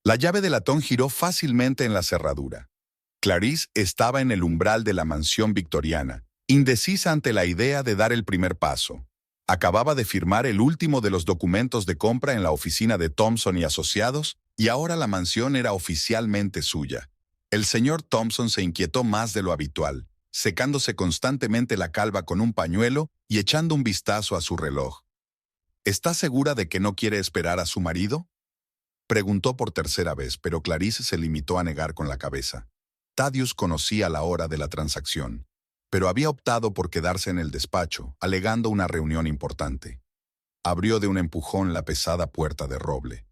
La llave de latón giró fácilmente en la cerradura. Clarice estaba en el umbral de la mansión victoriana, indecisa ante la idea de dar el primer paso. Acababa de firmar el último de los documentos de compra en la oficina de Thompson y Asociados, y ahora la mansión era oficialmente suya. El señor Thompson se inquietó más de lo habitual, secándose constantemente la calva con un pañuelo y echando un vistazo a su reloj. ¿Está segura de que no quiere esperar a su marido?, preguntó por tercera vez, pero Clarice se limitó a negar con la cabeza. Thaddeus conocía la hora de la transacción, pero había optado por quedarse en el despacho, alegando una reunión importante. Abrió de un empujón la pesada puerta de roble.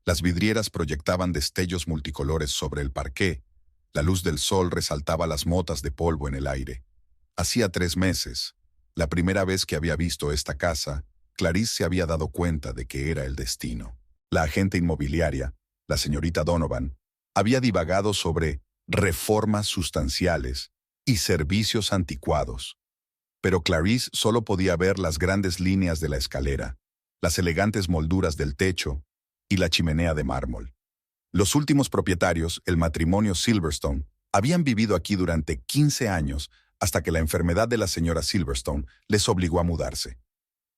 Las vidrieras proyectaban destellos multicolores sobre el parqué. La luz del sol resaltaba las motas de polvo en el aire. Hacía 3 meses, la primera vez que había visto esta casa, Clarice se había dado cuenta de que era el destino. La agente inmobiliaria, la señorita Donovan, había divagado sobre reformas sustanciales y servicios anticuados. Pero Clarice solo podía ver las grandes líneas de la escalera, las elegantes molduras del techo y la chimenea de mármol. Los últimos propietarios, el matrimonio Silverstone, habían vivido aquí durante 15 años hasta que la enfermedad de la señora Silverstone les obligó a mudarse.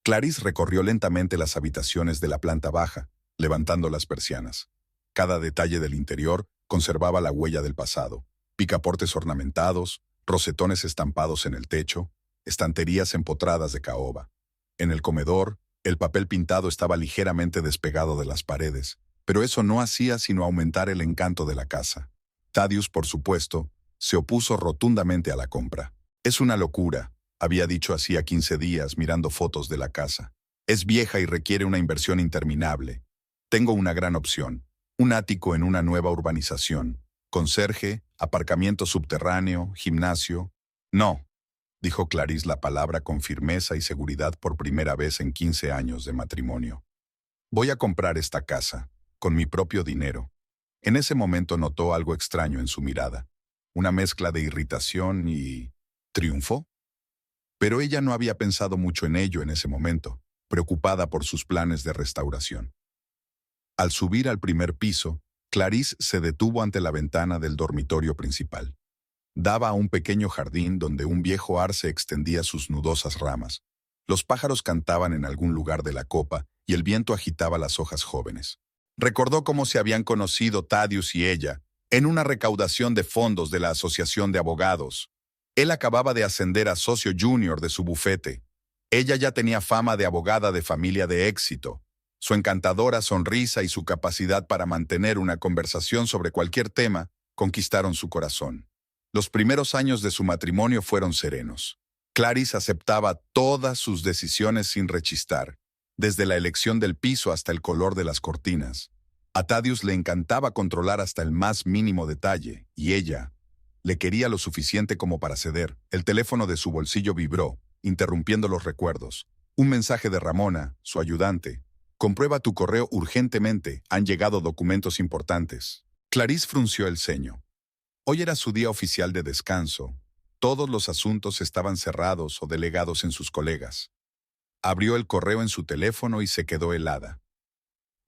Clarice recorrió lentamente las habitaciones de la planta baja, levantando las persianas. Cada detalle del interior conservaba la huella del pasado: picaportes ornamentados, rosetones estampados en el techo, estanterías empotradas de caoba. En el comedor, el papel pintado estaba ligeramente despegado de las paredes, pero eso no hacía sino aumentar el encanto de la casa. Thaddeus, por supuesto, se opuso rotundamente a la compra. «Es una locura», había dicho hacía 15 días mirando fotos de la casa. «Es vieja y requiere una inversión interminable. Tengo una gran opción, un ático en una nueva urbanización, conserje, aparcamiento subterráneo, gimnasio». «No», dijo Clarice la palabra con firmeza y seguridad por primera vez en 15 años de matrimonio. «Voy a comprar esta casa, con mi propio dinero». En ese momento notó algo extraño en su mirada, una mezcla de irritación y triunfo. Pero ella no había pensado mucho en ello en ese momento, preocupada por sus planes de restauración. Al subir al primer piso, Clarice se detuvo ante la ventana del dormitorio principal. Daba a un pequeño jardín donde un viejo arce extendía sus nudosas ramas. Los pájaros cantaban en algún lugar de la copa y el viento agitaba las hojas jóvenes. Recordó cómo se habían conocido Thaddeus y ella en una recaudación de fondos de la Asociación de Abogados. Él acababa de ascender a socio junior de su bufete. Ella ya tenía fama de abogada de familia de éxito. Su encantadora sonrisa y su capacidad para mantener una conversación sobre cualquier tema conquistaron su corazón. Los primeros años de su matrimonio fueron serenos. Clarice aceptaba todas sus decisiones sin rechistar, desde la elección del piso hasta el color de las cortinas. A Thaddeus le encantaba controlar hasta el más mínimo detalle, y ella le quería lo suficiente como para ceder. El teléfono de su bolsillo vibró, interrumpiendo los recuerdos. Un mensaje de Ramona, su ayudante. «Comprueba tu correo urgentemente, han llegado documentos importantes». Clarice frunció el ceño. Hoy era su día oficial de descanso. Todos los asuntos estaban cerrados o delegados en sus colegas. Abrió el correo en su teléfono y se quedó helada.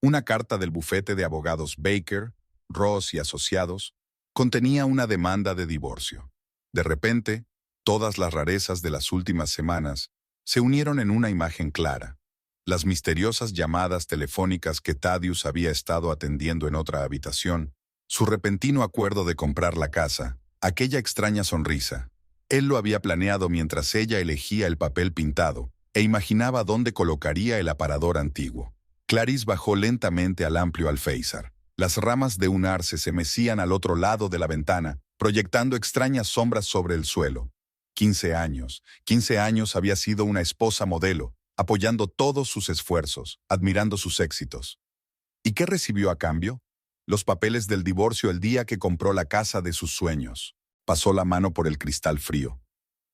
Una carta del bufete de abogados Baker, Ross y Asociados contenía una demanda de divorcio. De repente, todas las rarezas de las últimas semanas se unieron en una imagen clara. Las misteriosas llamadas telefónicas que Thaddeus había estado atendiendo en otra habitación, su repentino acuerdo de comprar la casa, aquella extraña sonrisa. Él lo había planeado mientras ella elegía el papel pintado e imaginaba dónde colocaría el aparador antiguo. Clarice bajó lentamente al amplio alféizar. Las ramas de un arce se mecían al otro lado de la ventana, proyectando extrañas sombras sobre el suelo. 15 años había sido una esposa modelo, apoyando todos sus esfuerzos, admirando sus éxitos. ¿Y qué recibió a cambio? Los papeles del divorcio el día que compró la casa de sus sueños. Pasó la mano por el cristal frío.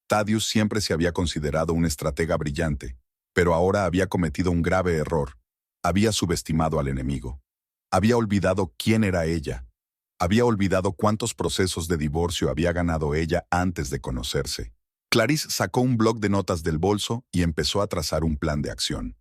Thaddeus siempre se había considerado un estratega brillante, pero ahora había cometido un grave error. Había subestimado al enemigo. Había olvidado quién era ella. Había olvidado cuántos procesos de divorcio había ganado ella antes de conocerse. Clarice sacó un bloc de notas del bolso y empezó a trazar un plan de acción.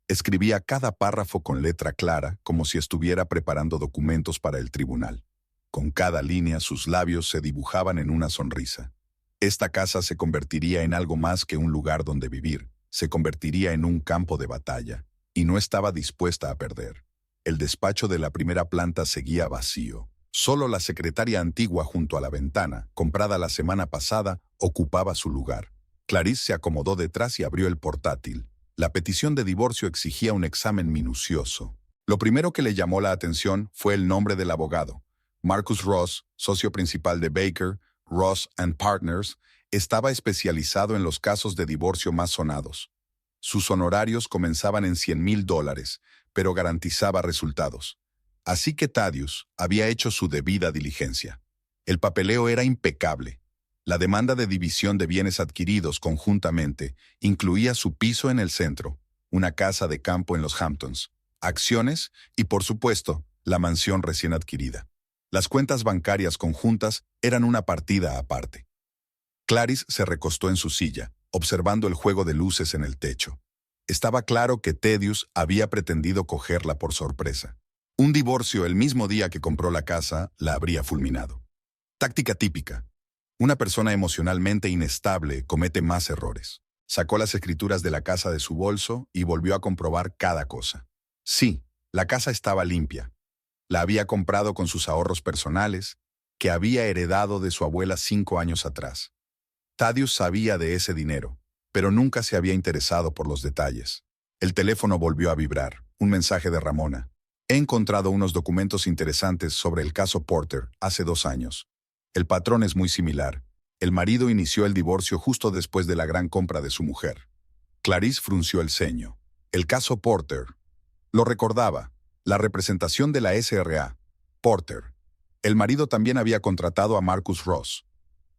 Escribía cada párrafo con letra clara, como si estuviera preparando documentos para el tribunal. Con cada línea sus labios se dibujaban en una sonrisa. Esta casa se convertiría en algo más que un lugar donde vivir, se convertiría en un campo de batalla, y no estaba dispuesta a perder. El despacho de la primera planta seguía vacío. Solo la secretaria antigua junto a la ventana, comprada la semana pasada, ocupaba su lugar. Clarice se acomodó detrás y abrió el portátil. La petición de divorcio exigía un examen minucioso. Lo primero que le llamó la atención fue el nombre del abogado. Marcus Ross, socio principal de Baker, Ross and Partners, estaba especializado en los casos de divorcio más sonados. Sus honorarios comenzaban en $100,000, pero garantizaba resultados. Así que Thaddeus había hecho su debida diligencia. El papeleo era impecable. La demanda de división de bienes adquiridos conjuntamente incluía su piso en el centro, una casa de campo en los Hamptons, acciones y, por supuesto, la mansión recién adquirida. Las cuentas bancarias conjuntas eran una partida aparte. Clarice se recostó en su silla, observando el juego de luces en el techo. Estaba claro que Thaddeus había pretendido cogerla por sorpresa. Un divorcio el mismo día que compró la casa la habría fulminado. Táctica típica. Una persona emocionalmente inestable comete más errores. Sacó las escrituras de la casa de su bolso y volvió a comprobar cada cosa. Sí, la casa estaba limpia. La había comprado con sus ahorros personales, que había heredado de su abuela 5 años atrás. Thaddeus sabía de ese dinero, pero nunca se había interesado por los detalles. El teléfono volvió a vibrar, un mensaje de Ramona. He encontrado unos documentos interesantes sobre el caso Porter hace 2 años. El patrón es muy similar. El marido inició el divorcio justo después de la gran compra de su mujer. Clarice frunció el ceño. El caso Porter. Lo recordaba. La representación de la SRA. Porter. El marido también había contratado a Marcus Ross.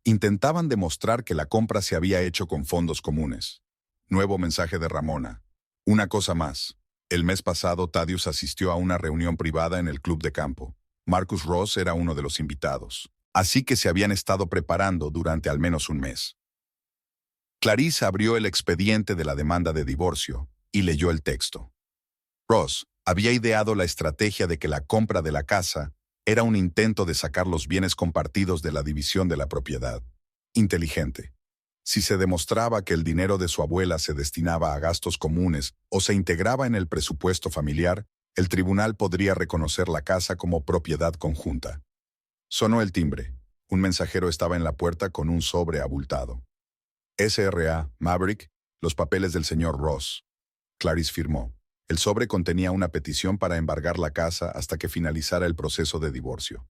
Intentaban demostrar que la compra se había hecho con fondos comunes. Nuevo mensaje de Ramona. Una cosa más. El mes pasado Thaddeus asistió a una reunión privada en el club de campo. Marcus Ross era uno de los invitados. Así que se habían estado preparando durante al menos un mes. Clarice abrió el expediente de la demanda de divorcio y leyó el texto. Ross había ideado la estrategia de que la compra de la casa era un intento de sacar los bienes compartidos de la división de la propiedad. Inteligente. Si se demostraba que el dinero de su abuela se destinaba a gastos comunes o se integraba en el presupuesto familiar, el tribunal podría reconocer la casa como propiedad conjunta. Sonó el timbre. Un mensajero estaba en la puerta con un sobre abultado. SRA, Maverick, los papeles del señor Ross. Clarice firmó. El sobre contenía una petición para embargar la casa hasta que finalizara el proceso de divorcio.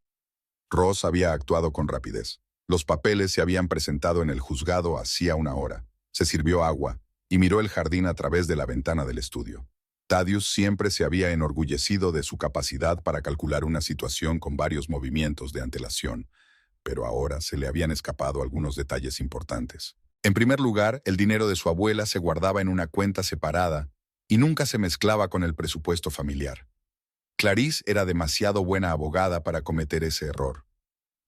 Ross había actuado con rapidez. Los papeles se habían presentado en el juzgado hacía 1 hora. Se sirvió agua y miró el jardín a través de la ventana del estudio. Thaddeus siempre se había enorgullecido de su capacidad para calcular una situación con varios movimientos de antelación, pero ahora se le habían escapado algunos detalles importantes. En primer lugar, el dinero de su abuela se guardaba en una cuenta separada y nunca se mezclaba con el presupuesto familiar. Clarice era demasiado buena abogada para cometer ese error.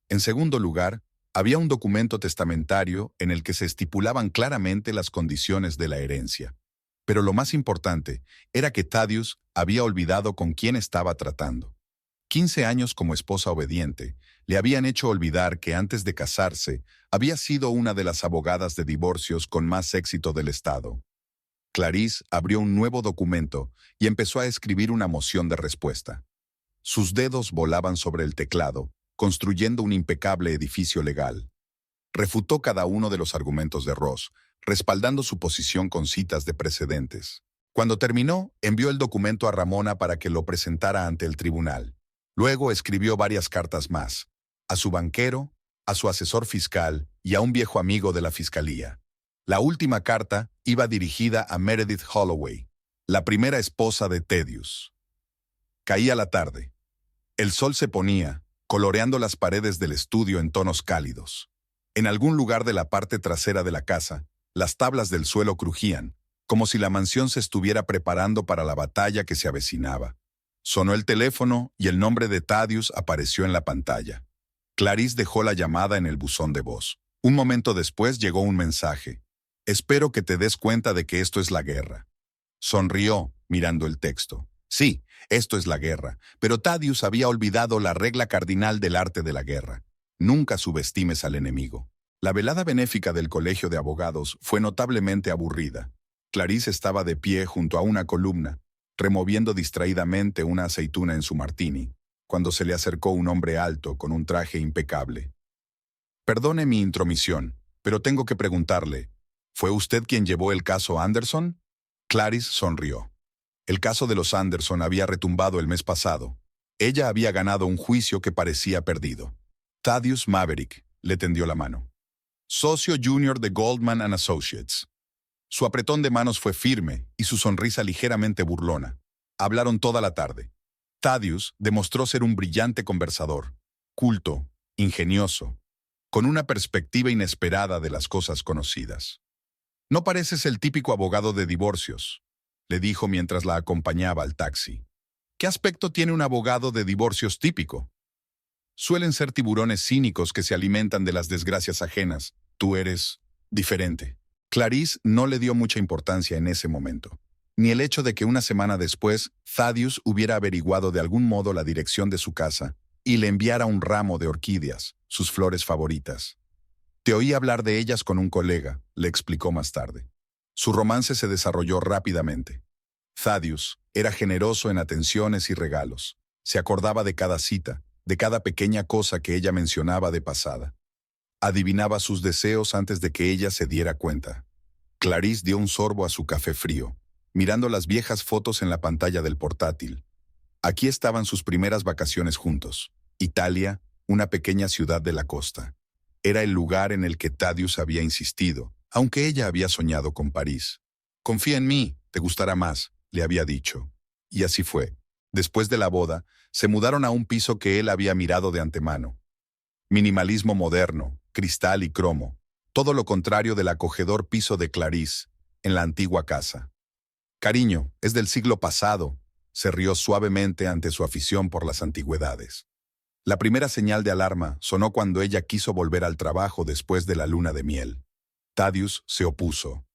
En segundo lugar, había un documento testamentario en el que se estipulaban claramente las condiciones de la herencia. Pero lo más importante era que Thaddeus había olvidado con quién estaba tratando. 15 años como esposa obediente le habían hecho olvidar que antes de casarse había sido una de las abogadas de divorcios con más éxito del estado. Clarice abrió un nuevo documento y empezó a escribir una moción de respuesta. Sus dedos volaban sobre el teclado, construyendo un impecable edificio legal. Refutó cada uno de los argumentos de Ross, respaldando su posición con citas de precedentes. Cuando terminó, envió el documento a Ramona para que lo presentara ante el tribunal. Luego escribió varias cartas más, a su banquero, a su asesor fiscal y a un viejo amigo de la fiscalía. La última carta iba dirigida a Meredith Holloway, la primera esposa de Thaddeus. Caía la tarde. El sol se ponía, coloreando las paredes del estudio en tonos cálidos. En algún lugar de la parte trasera de la casa, las tablas del suelo crujían, como si la mansión se estuviera preparando para la batalla que se avecinaba. Sonó el teléfono y el nombre de Thaddeus apareció en la pantalla. Clarice dejó la llamada en el buzón de voz. Un momento después llegó un mensaje. Espero que te des cuenta de que esto es la guerra. Sonrió, mirando el texto. Sí, esto es la guerra, pero Thaddeus había olvidado la regla cardinal del arte de la guerra. Nunca subestimes al enemigo. La velada benéfica del Colegio de Abogados fue notablemente aburrida. Clarice estaba de pie junto a una columna, removiendo distraídamente una aceituna en su martini, cuando se le acercó un hombre alto con un traje impecable. Perdone mi intromisión, pero tengo que preguntarle, ¿fue usted quien llevó el caso Anderson? Clarice sonrió. El caso de los Anderson había retumbado el mes pasado. Ella había ganado un juicio que parecía perdido. Thaddeus Maverick le tendió la mano. Socio junior de Goldman & Associates. Su apretón de manos fue firme y su sonrisa ligeramente burlona. Hablaron toda la tarde. Thaddeus demostró ser un brillante conversador, culto, ingenioso, con una perspectiva inesperada de las cosas conocidas. No pareces el típico abogado de divorcios, le dijo mientras la acompañaba al taxi. ¿Qué aspecto tiene un abogado de divorcios típico? Suelen ser tiburones cínicos que se alimentan de las desgracias ajenas. Tú eres diferente. Clarice no le dio mucha importancia en ese momento, ni el hecho de que una semana después Thaddeus hubiera averiguado de algún modo la dirección de su casa y le enviara un ramo de orquídeas, sus flores favoritas. Te oí hablar de ellas con un colega, le explicó más tarde. Su romance se desarrolló rápidamente. Thaddeus era generoso en atenciones y regalos. Se acordaba de cada cita, de cada pequeña cosa que ella mencionaba de pasada. Adivinaba sus deseos antes de que ella se diera cuenta. Clarice dio un sorbo a su café frío, mirando las viejas fotos en la pantalla del portátil. Aquí estaban sus primeras vacaciones juntos. Italia, una pequeña ciudad de la costa. Era el lugar en el que Thaddeus había insistido, aunque ella había soñado con París. Confía en mí, te gustará más, le había dicho. Y así fue. Después de la boda, se mudaron a un piso que él había mirado de antemano. Minimalismo moderno, cristal y cromo, todo lo contrario del acogedor piso de Clarice, en la antigua casa. Cariño, es del siglo pasado, se rió suavemente ante su afición por las antigüedades. La primera señal de alarma sonó cuando ella quiso volver al trabajo después de la luna de miel. Thaddeus se opuso.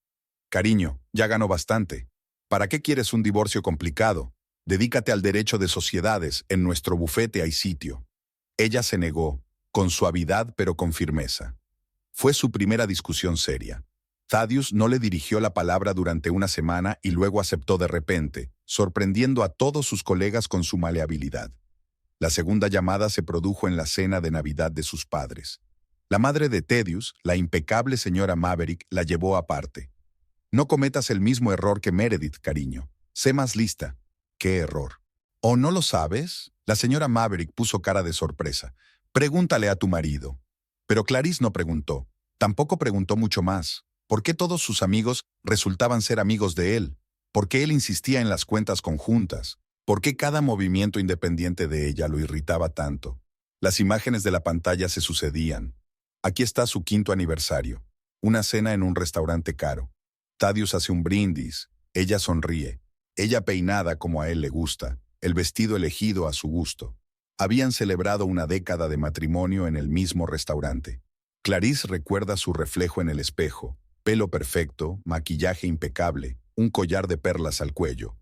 Cariño, ya ganó bastante. ¿Para qué quieres un divorcio complicado? Dedícate al derecho de sociedades, en nuestro bufete hay sitio. Ella se negó, con suavidad pero con firmeza. Fue su primera discusión seria. Thaddeus no le dirigió la palabra durante una semana y luego aceptó de repente, sorprendiendo a todos sus colegas con su maleabilidad. La segunda llamada se produjo en la cena de Navidad de sus padres. La madre de Thaddeus, la impecable señora Maverick, la llevó aparte. No cometas el mismo error que Meredith, cariño. Sé más lista. ¿Qué error? ¿O no lo sabes? La señora Maverick puso cara de sorpresa. Pregúntale a tu marido. Pero Clarice no preguntó. Tampoco preguntó mucho más. ¿Por qué todos sus amigos resultaban ser amigos de él? ¿Por qué él insistía en las cuentas conjuntas? ¿Por qué cada movimiento independiente de ella lo irritaba tanto? Las imágenes de la pantalla se sucedían. Aquí está su 5º aniversario. Una cena en un restaurante caro. Thaddeus hace un brindis. Ella sonríe. Ella peinada como a él le gusta. El vestido elegido a su gusto. Habían celebrado una década de matrimonio en el mismo restaurante. Clarice recuerda su reflejo en el espejo. Pelo perfecto, maquillaje impecable, un collar de perlas al cuello.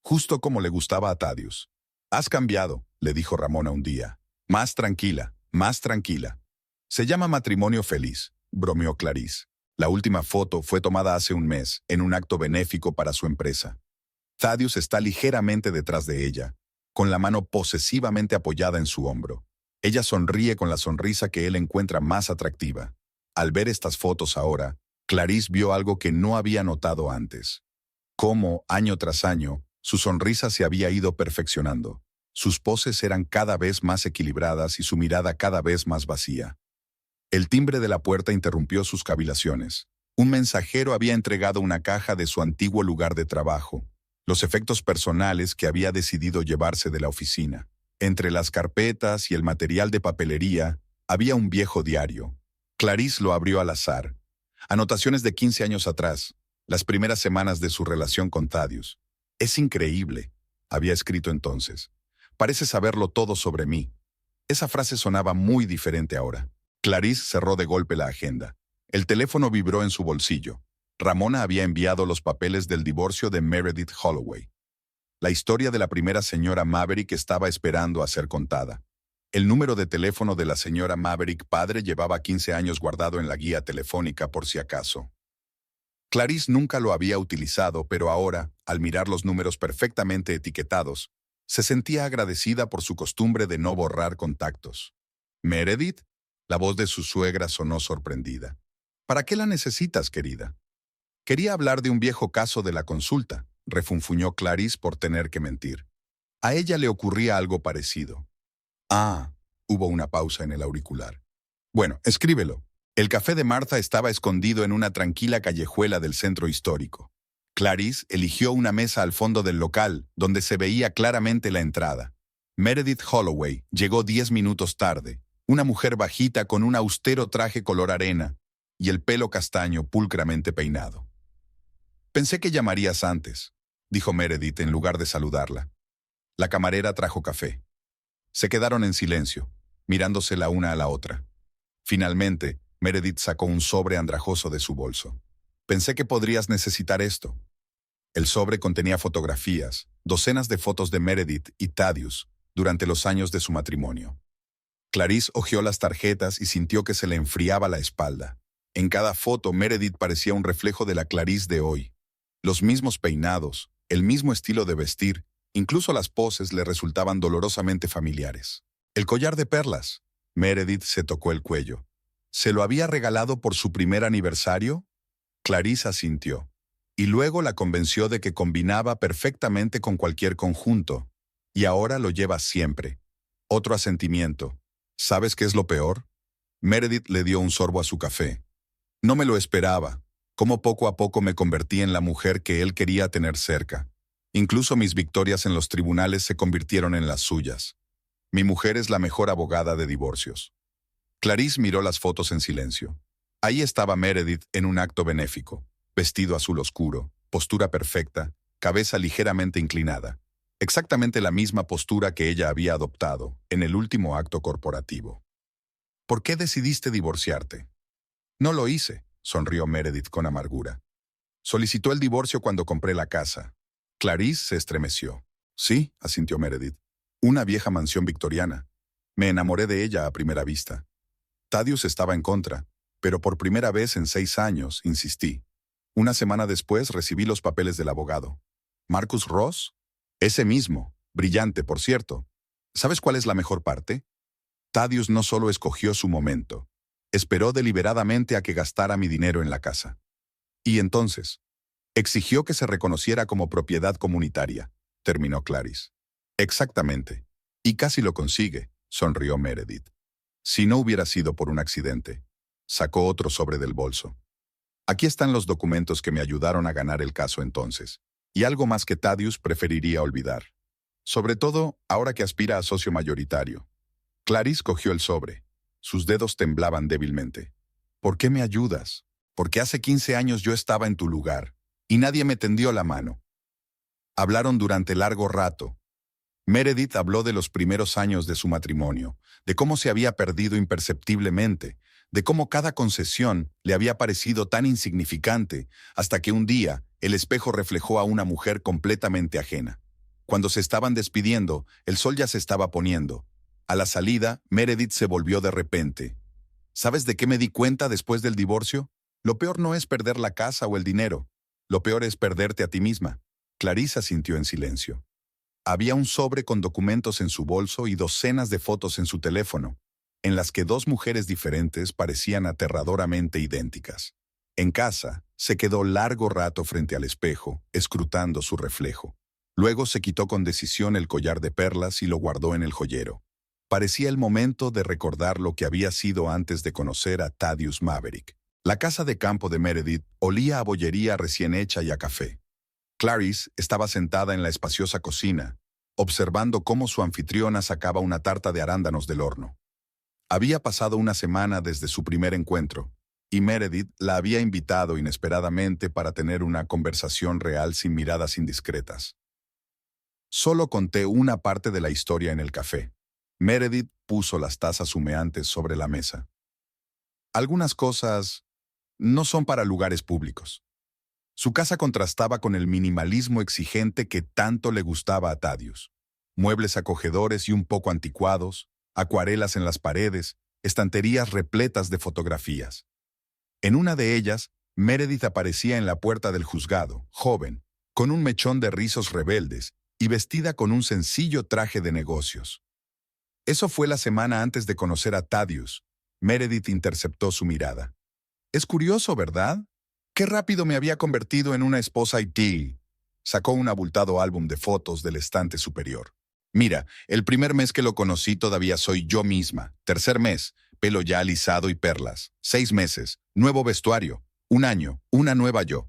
Justo como le gustaba a Thaddeus. Has cambiado, le dijo Ramona un día. Más tranquila, más tranquila. Se llama matrimonio feliz, bromeó Clarice. La última foto fue tomada hace un mes, en un acto benéfico para su empresa. Thaddeus está ligeramente detrás de ella, con la mano posesivamente apoyada en su hombro. Ella sonríe con la sonrisa que él encuentra más atractiva. Al ver estas fotos ahora, Clarice vio algo que no había notado antes. Cómo, año tras año, su sonrisa se había ido perfeccionando. Sus poses eran cada vez más equilibradas y su mirada cada vez más vacía. El timbre de la puerta interrumpió sus cavilaciones. Un mensajero había entregado una caja de su antiguo lugar de trabajo, los efectos personales que había decidido llevarse de la oficina. Entre las carpetas y el material de papelería había un viejo diario. Clarice lo abrió al azar. Anotaciones de 15 años atrás, las primeras semanas de su relación con Thaddeus. Es increíble, había escrito entonces. Parece saberlo todo sobre mí. Esa frase sonaba muy diferente ahora. Clarice cerró de golpe la agenda. El teléfono vibró en su bolsillo. Ramona había enviado los papeles del divorcio de Meredith Holloway. La historia de la primera señora Maverick estaba esperando a ser contada. El número de teléfono de la señora Maverick padre llevaba 15 años guardado en la guía telefónica por si acaso. Clarice nunca lo había utilizado, pero ahora, al mirar los números perfectamente etiquetados, se sentía agradecida por su costumbre de no borrar contactos. ¿Meredith? La voz de su suegra sonó sorprendida. ¿Para qué la necesitas, querida? Quería hablar de un viejo caso de la consulta, refunfuñó Clarice por tener que mentir. A ella le ocurría algo parecido. Ah, hubo una pausa en el auricular. Bueno, escríbelo. El café de Martha estaba escondido en una tranquila callejuela del centro histórico. Clarice eligió una mesa al fondo del local, donde se veía claramente la entrada. Meredith Holloway llegó 10 minutos tarde, una mujer bajita con un austero traje color arena y el pelo castaño pulcramente peinado. Pensé que llamarías antes, dijo Meredith en lugar de saludarla. La camarera trajo café. Se quedaron en silencio, mirándose la una a la otra. Finalmente, Meredith sacó un sobre andrajoso de su bolso. Pensé que podrías necesitar esto. El sobre contenía fotografías, docenas de fotos de Meredith y Thaddeus durante los años de su matrimonio. Clarice hojeó las tarjetas y sintió que se le enfriaba la espalda. En cada foto, Meredith parecía un reflejo de la Clarice de hoy. Los mismos peinados, el mismo estilo de vestir, incluso las poses le resultaban dolorosamente familiares. El collar de perlas. Meredith se tocó el cuello. ¿Se lo había regalado por su primer aniversario? Clarice asintió, y luego la convenció de que combinaba perfectamente con cualquier conjunto, y ahora lo lleva siempre. Otro asentimiento. ¿Sabes qué es lo peor? Meredith le dio un sorbo a su café. No me lo esperaba. Cómo poco a poco me convertí en la mujer que él quería tener cerca. Incluso mis victorias en los tribunales se convirtieron en las suyas. Mi mujer es la mejor abogada de divorcios. Clarice miró las fotos en silencio. Ahí estaba Meredith en un acto benéfico, vestido azul oscuro, postura perfecta, cabeza ligeramente inclinada. Exactamente la misma postura que ella había adoptado en el último acto corporativo. ¿Por qué decidiste divorciarte? No lo hice, sonrió Meredith con amargura. Solicitó el divorcio cuando compré la casa. Clarice se estremeció. Sí, asintió Meredith. Una vieja mansión victoriana. Me enamoré de ella a primera vista. Thaddeus estaba en contra, pero por primera vez en 6 años insistí. Una semana después recibí los papeles del abogado. ¿Marcus Ross? Ese mismo. Brillante, por cierto. ¿Sabes cuál es la mejor parte? Thaddeus no solo escogió su momento, esperó deliberadamente a que gastara mi dinero en la casa. Y entonces, exigió que se reconociera como propiedad comunitaria, terminó Clarice. Exactamente. Y casi lo consigue, sonrió Meredith. Si no hubiera sido por un accidente. Sacó otro sobre del bolso. Aquí están los documentos que me ayudaron a ganar el caso entonces, y algo más que Thaddeus preferiría olvidar. Sobre todo, ahora que aspira a socio mayoritario. Clarice cogió el sobre. Sus dedos temblaban débilmente. ¿Por qué me ayudas? Porque hace 15 años yo estaba en tu lugar, y nadie me tendió la mano. Hablaron durante largo rato. Meredith habló de los primeros años de su matrimonio, de cómo se había perdido imperceptiblemente, de cómo cada concesión le había parecido tan insignificante, hasta que un día el espejo reflejó a una mujer completamente ajena. Cuando se estaban despidiendo, el sol ya se estaba poniendo. A la salida, Meredith se volvió de repente. ¿Sabes de qué me di cuenta después del divorcio? Lo peor no es perder la casa o el dinero. Lo peor es perderte a ti misma. Clarissa sintió en silencio. Había un sobre con documentos en su bolso y docenas de fotos en su teléfono, en las que 2 mujeres diferentes parecían aterradoramente idénticas. En casa, se quedó largo rato frente al espejo, escrutando su reflejo. Luego se quitó con decisión el collar de perlas y lo guardó en el joyero. Parecía el momento de recordar lo que había sido antes de conocer a Thaddeus Maverick. La casa de campo de Meredith olía a bollería recién hecha y a café. Clarice estaba sentada en la espaciosa cocina, observando cómo su anfitriona sacaba una tarta de arándanos del horno. Había pasado una semana desde su primer encuentro, y Meredith la había invitado inesperadamente para tener una conversación real sin miradas indiscretas. Solo conté una parte de la historia en el café. Meredith puso las tazas humeantes sobre la mesa. Algunas cosas no son para lugares públicos. Su casa contrastaba con el minimalismo exigente que tanto le gustaba a Thaddeus. Muebles acogedores y un poco anticuados, acuarelas en las paredes, estanterías repletas de fotografías. En una de ellas, Meredith aparecía en la puerta del juzgado, joven, con un mechón de rizos rebeldes y vestida con un sencillo traje de negocios. Eso fue la semana antes de conocer a Thaddeus. Meredith interceptó su mirada. Es curioso, ¿verdad? Qué rápido me había convertido en una esposa IT. Sacó un abultado álbum de fotos del estante superior. Mira, el primer mes que lo conocí todavía soy yo misma. Tercer mes, pelo ya alisado y perlas. 6 meses, nuevo vestuario. 1 año, una nueva yo.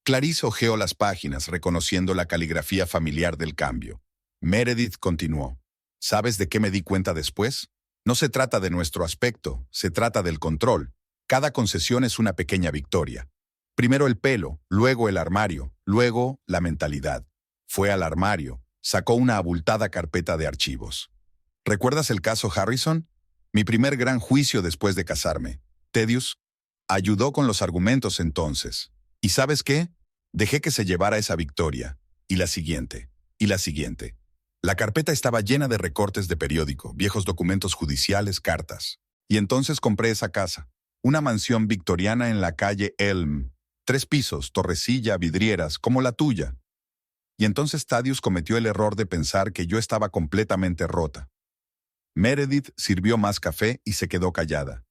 Clarice hojeó las páginas, reconociendo la caligrafía familiar del cambio. Meredith continuó. ¿Sabes de qué me di cuenta después? No se trata de nuestro aspecto, se trata del control. Cada concesión es una pequeña victoria. Primero el pelo, luego el armario, luego la mentalidad. Fue al armario, sacó una abultada carpeta de archivos. ¿Recuerdas el caso Harrison? Mi primer gran juicio después de casarme. Thaddeus ayudó con los argumentos entonces. ¿Y sabes qué? Dejé que se llevara esa victoria. Y la siguiente. Y la siguiente. La carpeta estaba llena de recortes de periódico, viejos documentos judiciales, cartas. Y entonces compré esa casa. Una mansión victoriana en la calle Elm. 3 pisos, torrecilla, vidrieras, como la tuya. Y entonces Thaddeus cometió el error de pensar que yo estaba completamente rota. Meredith sirvió más café y se quedó callada.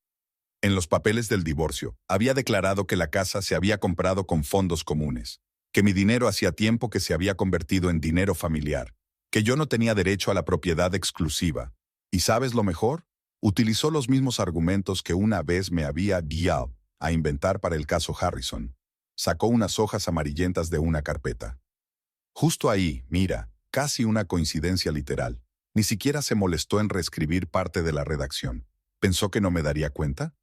En los papeles del divorcio, había declarado que la casa se había comprado con fondos comunes, que mi dinero hacía tiempo que se había convertido en dinero familiar, que yo no tenía derecho a la propiedad exclusiva. ¿Y sabes lo mejor? Utilizó los mismos argumentos que una vez me había guiado a inventar para el caso Harrison. Sacó unas hojas amarillentas de una carpeta. Justo ahí, mira, casi una coincidencia literal. Ni siquiera se molestó en reescribir parte de la redacción. ¿Pensó que no me daría cuenta?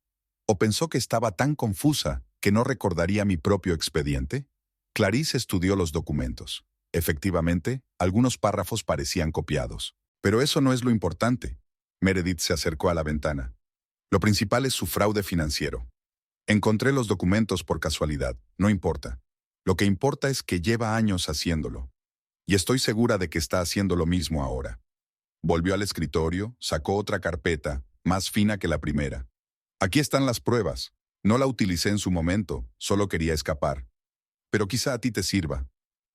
¿O pensó que estaba tan confusa que no recordaría mi propio expediente? Clarice estudió los documentos. Efectivamente, algunos párrafos parecían copiados. Pero eso no es lo importante. Meredith se acercó a la ventana. Lo principal es su fraude financiero. Encontré los documentos por casualidad, no importa. Lo que importa es que lleva años haciéndolo. Y estoy segura de que está haciendo lo mismo ahora. Volvió al escritorio, sacó otra carpeta, más fina que la primera. Aquí están las pruebas. No la utilicé en su momento, solo quería escapar. Pero quizá a ti te sirva.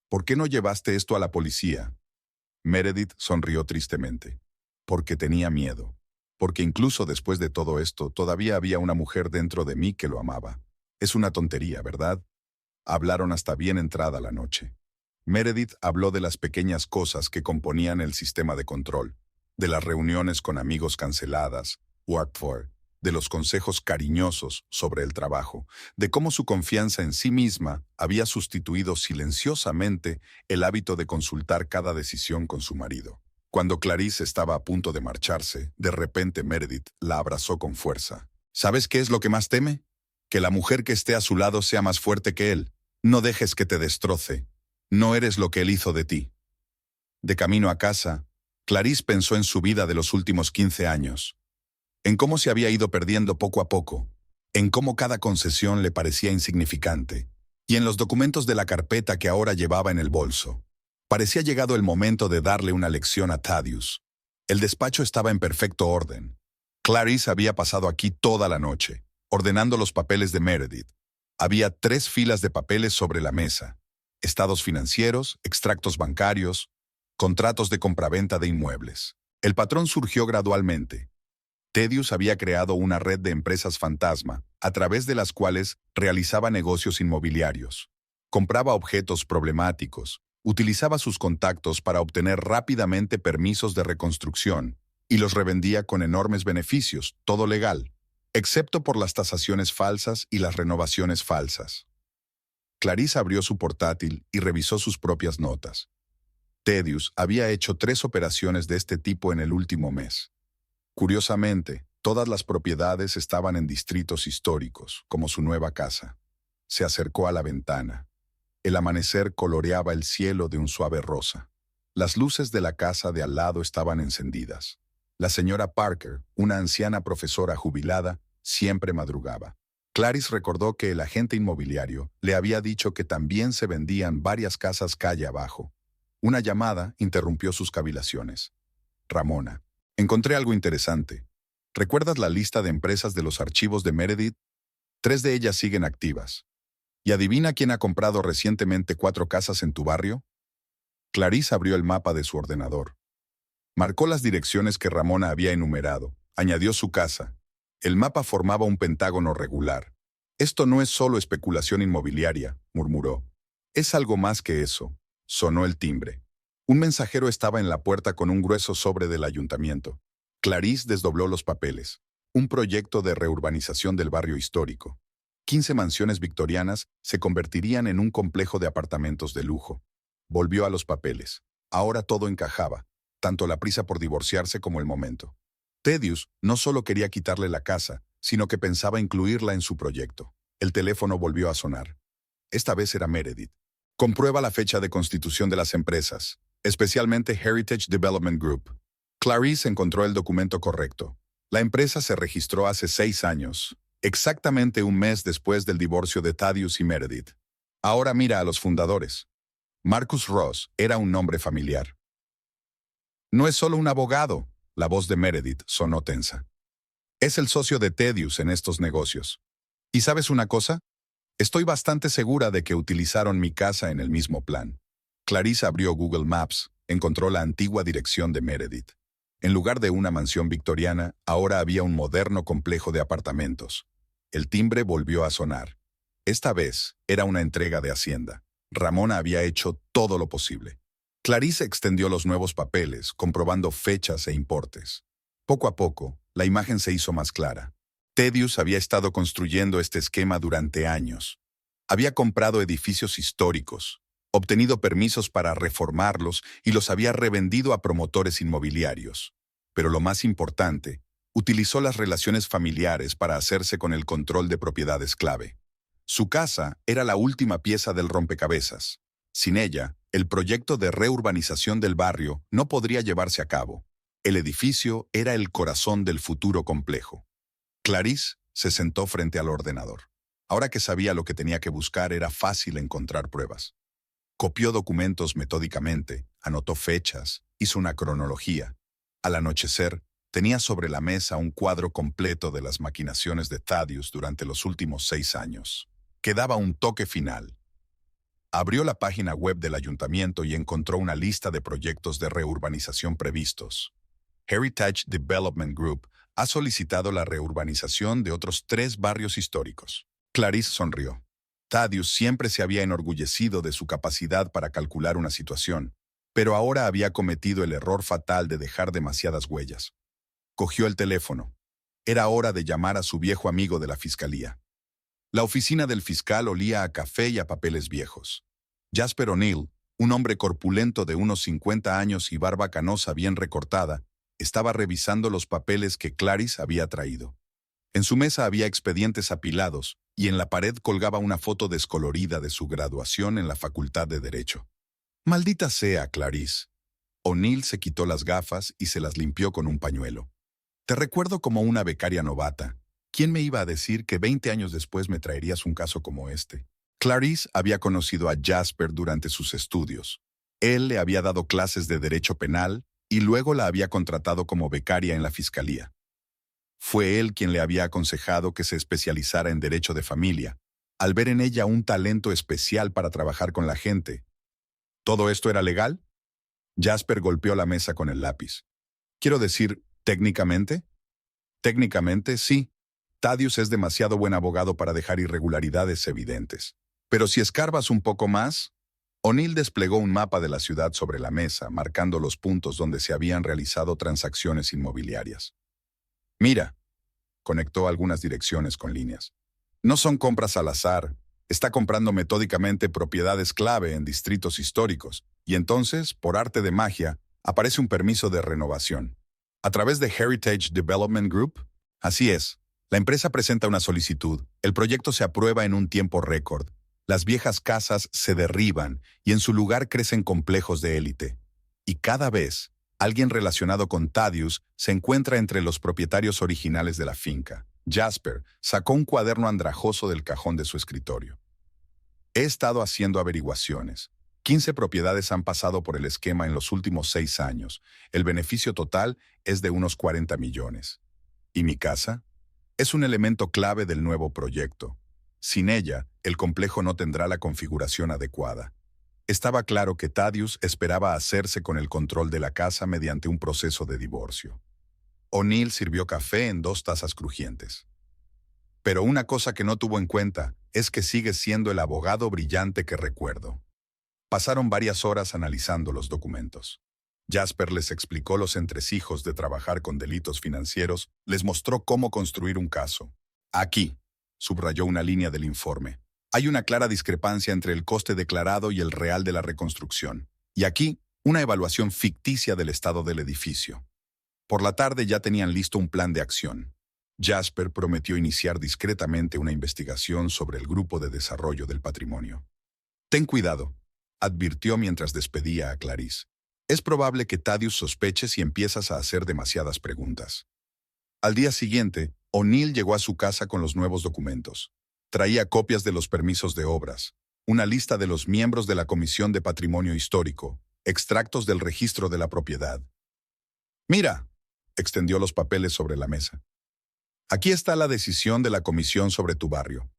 ¿Por qué no llevaste esto a la policía? Meredith sonrió tristemente. Porque tenía miedo. Porque incluso después de todo esto, todavía había una mujer dentro de mí que lo amaba. Es una tontería, ¿verdad? Hablaron hasta bien entrada la noche. Meredith habló de las pequeñas cosas que componían el sistema de control, de las reuniones con amigos canceladas, Watford, de los consejos cariñosos sobre el trabajo, de cómo su confianza en sí misma había sustituido silenciosamente el hábito de consultar cada decisión con su marido. Cuando Clarice estaba a punto de marcharse, de repente Meredith la abrazó con fuerza. ¿Sabes qué es lo que más teme? Que la mujer que esté a su lado sea más fuerte que él. No dejes que te destroce. No eres lo que él hizo de ti. De camino a casa, Clarice pensó en su vida de los últimos 15 años. En cómo se había ido perdiendo poco a poco. En cómo cada concesión le parecía insignificante. Y en los documentos de la carpeta que ahora llevaba en el bolso. Parecía llegado el momento de darle una lección a Thaddeus. El despacho estaba en perfecto orden. Clarice había pasado aquí toda la noche, ordenando los papeles de Meredith. Había 3 filas de papeles sobre la mesa. Estados financieros, extractos bancarios, contratos de compraventa de inmuebles. El patrón surgió gradualmente. Thaddeus había creado una red de empresas fantasma, a través de las cuales realizaba negocios inmobiliarios. Compraba objetos problemáticos, utilizaba sus contactos para obtener rápidamente permisos de reconstrucción y los revendía con enormes beneficios, todo legal, excepto por las tasaciones falsas y las renovaciones falsas. Clarice abrió su portátil y revisó sus propias notas. Thaddeus había hecho 3 operaciones de este tipo en el último mes. Curiosamente, todas las propiedades estaban en distritos históricos, como su nueva casa. Se acercó a la ventana. El amanecer coloreaba el cielo de un suave rosa. Las luces de la casa de al lado estaban encendidas. La señora Parker, una anciana profesora jubilada, siempre madrugaba. Clarice recordó que el agente inmobiliario le había dicho que también se vendían varias casas calle abajo. Una llamada interrumpió sus cavilaciones. Ramona. Encontré algo interesante. ¿Recuerdas la lista de empresas de los archivos de Meredith? 3 de ellas siguen activas. ¿Y adivina quién ha comprado recientemente 4 casas en tu barrio? Clarice abrió el mapa de su ordenador. Marcó las direcciones que Ramona había enumerado. Añadió su casa. El mapa formaba un pentágono regular. Esto no es solo especulación inmobiliaria, murmuró. Es algo más que eso. Sonó el timbre. Un mensajero estaba en la puerta con un grueso sobre del ayuntamiento. Clarice desdobló los papeles. Un proyecto de reurbanización del barrio histórico. 15 mansiones victorianas se convertirían en un complejo de apartamentos de lujo. Volvió a los papeles. Ahora todo encajaba, tanto la prisa por divorciarse como el momento. Thaddeus no solo quería quitarle la casa, sino que pensaba incluirla en su proyecto. El teléfono volvió a sonar. Esta vez era Meredith. Comprueba la fecha de constitución de las empresas, especialmente Heritage Development Group. Clarice encontró el documento correcto. La empresa se registró hace 6 años, exactamente un mes después del divorcio de Thaddeus y Meredith. Ahora mira a los fundadores. Marcus Ross era un nombre familiar. No es solo un abogado, la voz de Meredith sonó tensa. Es el socio de Thaddeus en estos negocios. ¿Y sabes una cosa? Estoy bastante segura de que utilizaron mi casa en el mismo plan. Clarice abrió Google Maps, encontró la antigua dirección de Meredith. En lugar de una mansión victoriana, ahora había un moderno complejo de apartamentos. El timbre volvió a sonar. Esta vez era una entrega de Hacienda. Ramona había hecho todo lo posible. Clarice extendió los nuevos papeles, comprobando fechas e importes. Poco a poco, la imagen se hizo más clara. Thaddeus había estado construyendo este esquema durante años. Había comprado edificios históricos, obtenido permisos para reformarlos y los había revendido a promotores inmobiliarios. Pero lo más importante, utilizó las relaciones familiares para hacerse con el control de propiedades clave. Su casa era la última pieza del rompecabezas. Sin ella, el proyecto de reurbanización del barrio no podría llevarse a cabo. El edificio era el corazón del futuro complejo. Clarice se sentó frente al ordenador. Ahora que sabía lo que tenía que buscar, era fácil encontrar pruebas. Copió documentos metódicamente, anotó fechas, hizo una cronología. Al anochecer, tenía sobre la mesa un cuadro completo de las maquinaciones de Thaddeus durante los últimos 6 años. Quedaba un toque final. Abrió la página web del ayuntamiento y encontró una lista de proyectos de reurbanización previstos. Heritage Development Group ha solicitado la reurbanización de otros 3 barrios históricos. Clarice sonrió. Thaddeus siempre se había enorgullecido de su capacidad para calcular una situación, pero ahora había cometido el error fatal de dejar demasiadas huellas. Cogió el teléfono. Era hora de llamar a su viejo amigo de la fiscalía. La oficina del fiscal olía a café y a papeles viejos. Jasper O'Neill, un hombre corpulento de unos 50 años y barba canosa bien recortada, estaba revisando los papeles que Clarice había traído. En su mesa había expedientes apilados y en la pared colgaba una foto descolorida de su graduación en la Facultad de Derecho. «Maldita sea, Clarice». O'Neill se quitó las gafas y se las limpió con un pañuelo. «Te recuerdo como una becaria novata. ¿Quién me iba a decir que 20 años después me traerías un caso como este?» Clarice había conocido a Jasper durante sus estudios. Él le había dado clases de derecho penal y luego la había contratado como becaria en la fiscalía. Fue él quien le había aconsejado que se especializara en derecho de familia, al ver en ella un talento especial para trabajar con la gente. ¿Todo esto era legal? Jasper golpeó la mesa con el lápiz. Quiero decir, ¿técnicamente? Técnicamente, sí. Thaddeus es demasiado buen abogado para dejar irregularidades evidentes. Pero si escarbas un poco más... O'Neill desplegó un mapa de la ciudad sobre la mesa, marcando los puntos donde se habían realizado transacciones inmobiliarias. Mira, conectó algunas direcciones con líneas. No son compras al azar. Está comprando metódicamente propiedades clave en distritos históricos. Y entonces, por arte de magia, aparece un permiso de renovación. ¿A través de Heritage Development Group? Así es. La empresa presenta una solicitud. El proyecto se aprueba en un tiempo récord. Las viejas casas se derriban y en su lugar crecen complejos de élite. Y cada vez, alguien relacionado con Thaddeus se encuentra entre los propietarios originales de la finca. Jasper sacó un cuaderno andrajoso del cajón de su escritorio. He estado haciendo averiguaciones. 15 propiedades han pasado por el esquema en los últimos 6 años. El beneficio total es de unos 40 millones. ¿Y mi casa? Es un elemento clave del nuevo proyecto. Sin ella, el complejo no tendrá la configuración adecuada. Estaba claro que Thaddeus esperaba hacerse con el control de la casa mediante un proceso de divorcio. O'Neill sirvió café en 2 tazas crujientes. Pero una cosa que no tuvo en cuenta es que sigue siendo el abogado brillante que recuerdo. Pasaron varias horas analizando los documentos. Jasper les explicó los entresijos de trabajar con delitos financieros, les mostró cómo construir un caso. Aquí, subrayó una línea del informe, hay una clara discrepancia entre el coste declarado y el real de la reconstrucción. Y aquí, una evaluación ficticia del estado del edificio. Por la tarde ya tenían listo un plan de acción. Jasper prometió iniciar discretamente una investigación sobre el grupo de desarrollo del patrimonio. Ten cuidado, advirtió mientras despedía a Clarice. Es probable que Thaddeus sospeche si empiezas a hacer demasiadas preguntas. Al día siguiente, O'Neill llegó a su casa con los nuevos documentos. Traía copias de los permisos de obras, una lista de los miembros de la Comisión de Patrimonio Histórico, extractos del registro de la propiedad. «Mira», extendió los papeles sobre la mesa. «Aquí está la decisión de la comisión sobre tu barrio.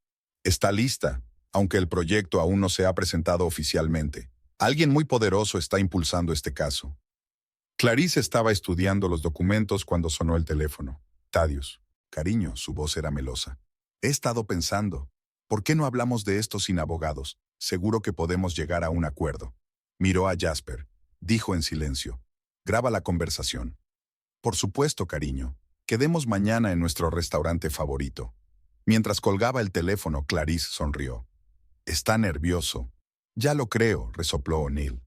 Está lista, aunque el proyecto aún no se ha presentado oficialmente. Alguien muy poderoso está impulsando este caso». Clarice estaba estudiando los documentos cuando sonó el teléfono. «Thaddeus, cariño», su voz era melosa. «He estado pensando, ¿por qué no hablamos de esto sin abogados? Seguro que podemos llegar a un acuerdo». Miró a Jasper. Dijo en silencio. «Graba la conversación». «Por supuesto, cariño. Quedemos mañana en nuestro restaurante favorito». Mientras colgaba el teléfono, Clarice sonrió. «Está nervioso». «Ya lo creo», resopló O'Neill.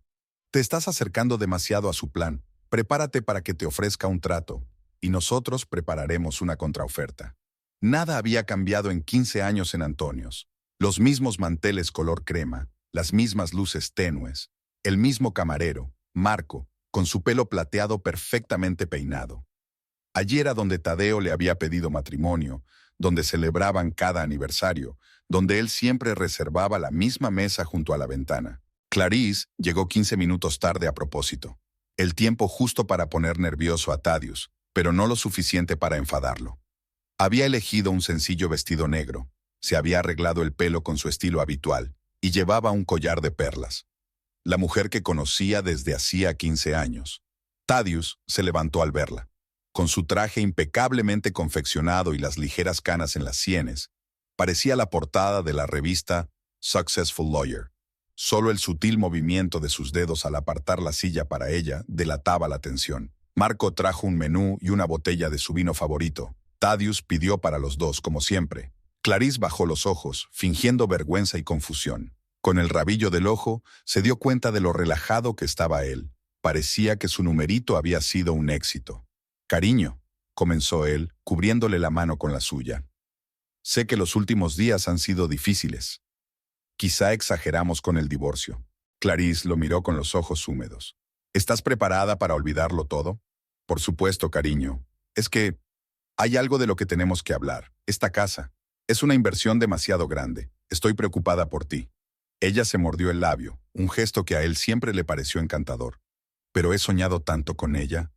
«Te estás acercando demasiado a su plan. Prepárate para que te ofrezca un trato, y nosotros prepararemos una contraoferta». Nada había cambiado en 15 años en Antonios. Los mismos manteles color crema, las mismas luces tenues, el mismo camarero, Marco, con su pelo plateado perfectamente peinado. Allí era donde Tadeo le había pedido matrimonio, donde celebraban cada aniversario, donde él siempre reservaba la misma mesa junto a la ventana. Clarice llegó 15 minutos tarde a propósito. El tiempo justo para poner nervioso a Thaddeus, pero no lo suficiente para enfadarlo. Había elegido un sencillo vestido negro, se había arreglado el pelo con su estilo habitual y llevaba un collar de perlas. La mujer que conocía desde hacía 15 años. Thaddeus se levantó al verla. Con su traje impecablemente confeccionado y las ligeras canas en las sienes, parecía la portada de la revista Successful Lawyer. Solo el sutil movimiento de sus dedos al apartar la silla para ella delataba la atención. Marco trajo un menú y una botella de su vino favorito. Thaddeus pidió para los dos, como siempre. Clarice bajó los ojos, fingiendo vergüenza y confusión. Con el rabillo del ojo, se dio cuenta de lo relajado que estaba él. Parecía que su numerito había sido un éxito. «Cariño», comenzó él, cubriéndole la mano con la suya. «Sé que los últimos días han sido difíciles. Quizá exageramos con el divorcio». Clarice lo miró con los ojos húmedos. «¿Estás preparada para olvidarlo todo?» «Por supuesto, cariño. Es que hay algo de lo que tenemos que hablar. Esta casa es una inversión demasiado grande. Estoy preocupada por ti». Ella se mordió el labio, un gesto que a él siempre le pareció encantador. «Pero he soñado tanto con ella».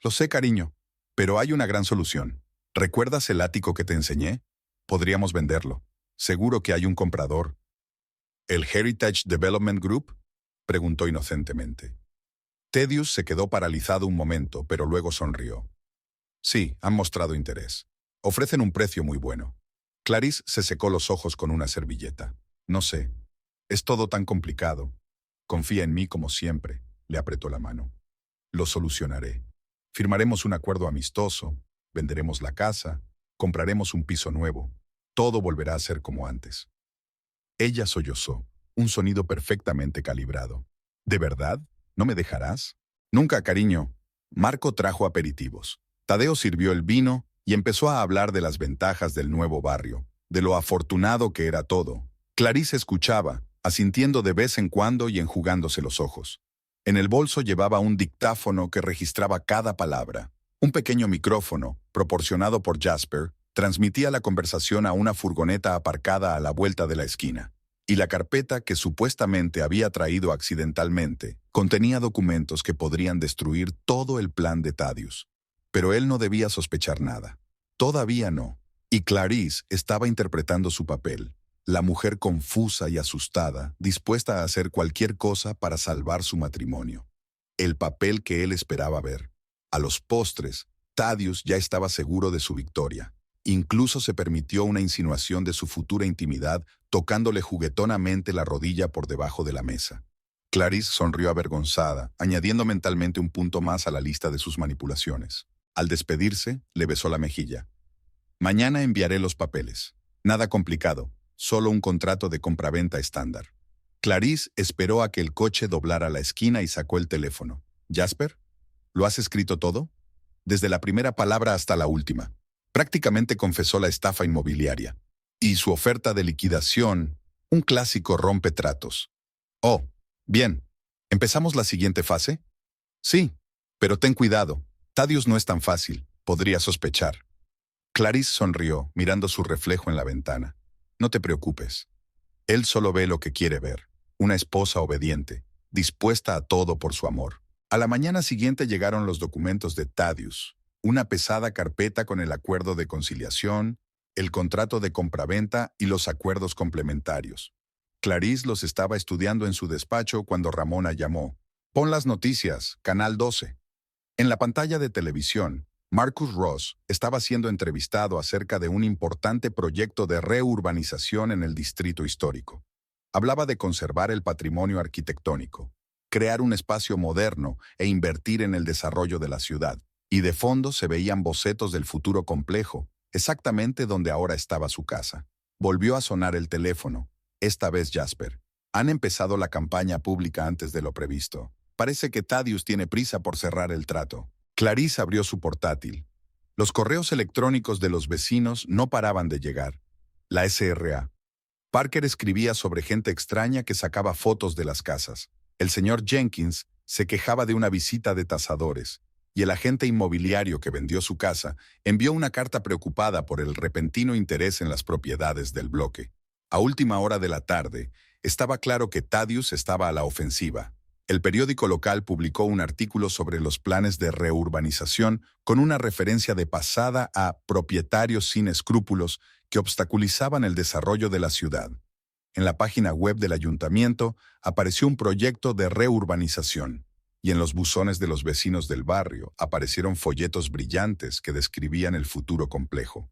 «Lo sé, cariño, pero hay una gran solución. ¿Recuerdas el ático que te enseñé? Podríamos venderlo. Seguro que hay un comprador». «¿El Heritage Development Group?», preguntó inocentemente. Thaddeus se quedó paralizado un momento, pero luego sonrió. «Sí, han mostrado interés. Ofrecen un precio muy bueno». Clarice se secó los ojos con una servilleta. «No sé. Es todo tan complicado. Confía en mí como siempre», le apretó la mano. «Lo solucionaré. Firmaremos un acuerdo amistoso, venderemos la casa, compraremos un piso nuevo. Todo volverá a ser como antes». Ella sollozó, un sonido perfectamente calibrado. «¿De verdad? ¿No me dejarás?» «Nunca, cariño». Marco trajo aperitivos. Tadeo sirvió el vino y empezó a hablar de las ventajas del nuevo barrio, de lo afortunado que era todo. Clarice escuchaba, asintiendo de vez en cuando y enjugándose los ojos. En el bolso llevaba un dictáfono que registraba cada palabra. Un pequeño micrófono, proporcionado por Jasper, Transmitía la conversación a una furgoneta aparcada a la vuelta de la esquina. Y la carpeta que supuestamente había traído accidentalmente contenía documentos que podrían destruir todo el plan de Thaddeus. Pero él no debía sospechar nada. Todavía no. Y Clarice estaba interpretando su papel, la mujer confusa y asustada, dispuesta a hacer cualquier cosa para salvar su matrimonio. El papel que él esperaba ver. A los postres, Thaddeus ya estaba seguro de su victoria. Incluso se permitió una insinuación de su futura intimidad, tocándole juguetonamente la rodilla por debajo de la mesa. Clarice sonrió avergonzada, añadiendo mentalmente un punto más a la lista de sus manipulaciones. Al despedirse, le besó la mejilla. Mañana enviaré los papeles. Nada complicado, solo un contrato de compraventa estándar. Clarice esperó a que el coche doblara la esquina y sacó el teléfono. «Jasper, ¿lo has escrito todo?» Desde la primera palabra hasta la última. Prácticamente confesó la estafa inmobiliaria. Y su oferta de liquidación, un clásico rompetratos. «Oh, bien. ¿Empezamos la siguiente fase?» «Sí, pero ten cuidado. Thaddeus no es tan fácil. Podría sospechar». Clarice sonrió, mirando su reflejo en la ventana. «No te preocupes. Él solo ve lo que quiere ver. Una esposa obediente, dispuesta a todo por su amor». A la mañana siguiente llegaron los documentos de Thaddeus. Una pesada carpeta con el acuerdo de conciliación, el contrato de compraventa y los acuerdos complementarios. Clarice los estaba estudiando en su despacho cuando Ramona llamó. «Pon las noticias, Canal 12». En la pantalla de televisión, Marcus Ross estaba siendo entrevistado acerca de un importante proyecto de reurbanización en el distrito histórico. Hablaba de conservar el patrimonio arquitectónico, crear un espacio moderno e invertir en el desarrollo de la ciudad. Y de fondo se veían bocetos del futuro complejo, exactamente donde ahora estaba su casa. Volvió a sonar el teléfono. Esta vez Jasper. «Han empezado la campaña pública antes de lo previsto. Parece que Thaddeus tiene prisa por cerrar el trato». Clarice abrió su portátil. Los correos electrónicos de los vecinos no paraban de llegar. La SRA. Parker escribía sobre gente extraña que sacaba fotos de las casas. El señor Jenkins se quejaba de una visita de tasadores. Y el agente inmobiliario que vendió su casa envió una carta preocupada por el repentino interés en las propiedades del bloque. A última hora de la tarde, estaba claro que Thaddeus estaba a la ofensiva. El periódico local publicó un artículo sobre los planes de reurbanización con una referencia de pasada a propietarios sin escrúpulos que obstaculizaban el desarrollo de la ciudad. En la página web del ayuntamiento apareció un proyecto de reurbanización. Y en los buzones de los vecinos del barrio aparecieron folletos brillantes que describían el futuro complejo.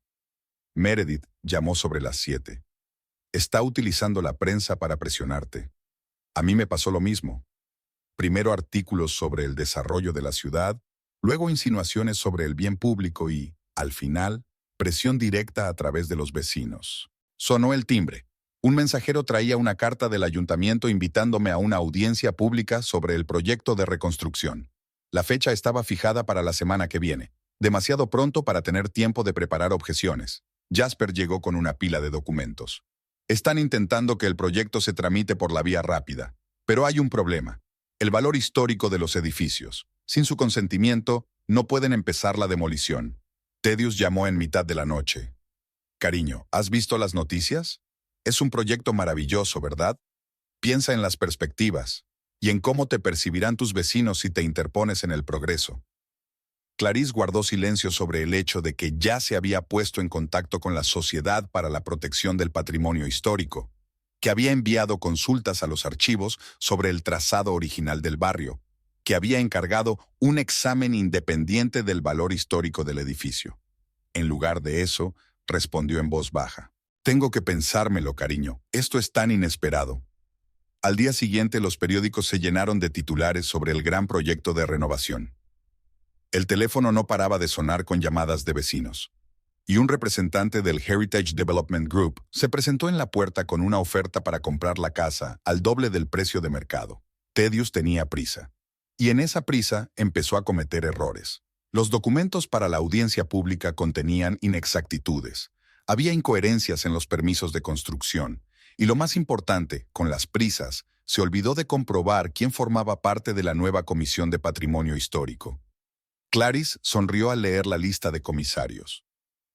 Meredith llamó sobre las 7. «Está utilizando la prensa para presionarte. A mí me pasó lo mismo. Primero artículos sobre el desarrollo de la ciudad, luego insinuaciones sobre el bien público y, al final, presión directa a través de los vecinos». Sonó el timbre. Un mensajero traía una carta del ayuntamiento invitándome a una audiencia pública sobre el proyecto de reconstrucción. La fecha estaba fijada para la semana que viene, demasiado pronto para tener tiempo de preparar objeciones. Jasper llegó con una pila de documentos. «Están intentando que el proyecto se tramite por la vía rápida, pero hay un problema. El valor histórico de los edificios. Sin su consentimiento, no pueden empezar la demolición». Thaddeus llamó en mitad de la noche. «Cariño, ¿has visto las noticias? Es un proyecto maravilloso, ¿verdad? Piensa en las perspectivas y en cómo te percibirán tus vecinos si te interpones en el progreso». Clarice guardó silencio sobre el hecho de que ya se había puesto en contacto con la Sociedad para la Protección del Patrimonio Histórico, que había enviado consultas a los archivos sobre el trazado original del barrio, que había encargado un examen independiente del valor histórico del edificio. En lugar de eso, respondió en voz baja. «Tengo que pensármelo, cariño. Esto es tan inesperado». Al día siguiente, los periódicos se llenaron de titulares sobre el gran proyecto de renovación. El teléfono no paraba de sonar con llamadas de vecinos. Y un representante del Heritage Development Group se presentó en la puerta con una oferta para comprar la casa al doble del precio de mercado. Thaddeus tenía prisa. Y en esa prisa empezó a cometer errores. Los documentos para la audiencia pública contenían inexactitudes. Había incoherencias en los permisos de construcción. Y lo más importante, con las prisas, se olvidó de comprobar quién formaba parte de la nueva Comisión de Patrimonio Histórico. Clarice sonrió al leer la lista de comisarios.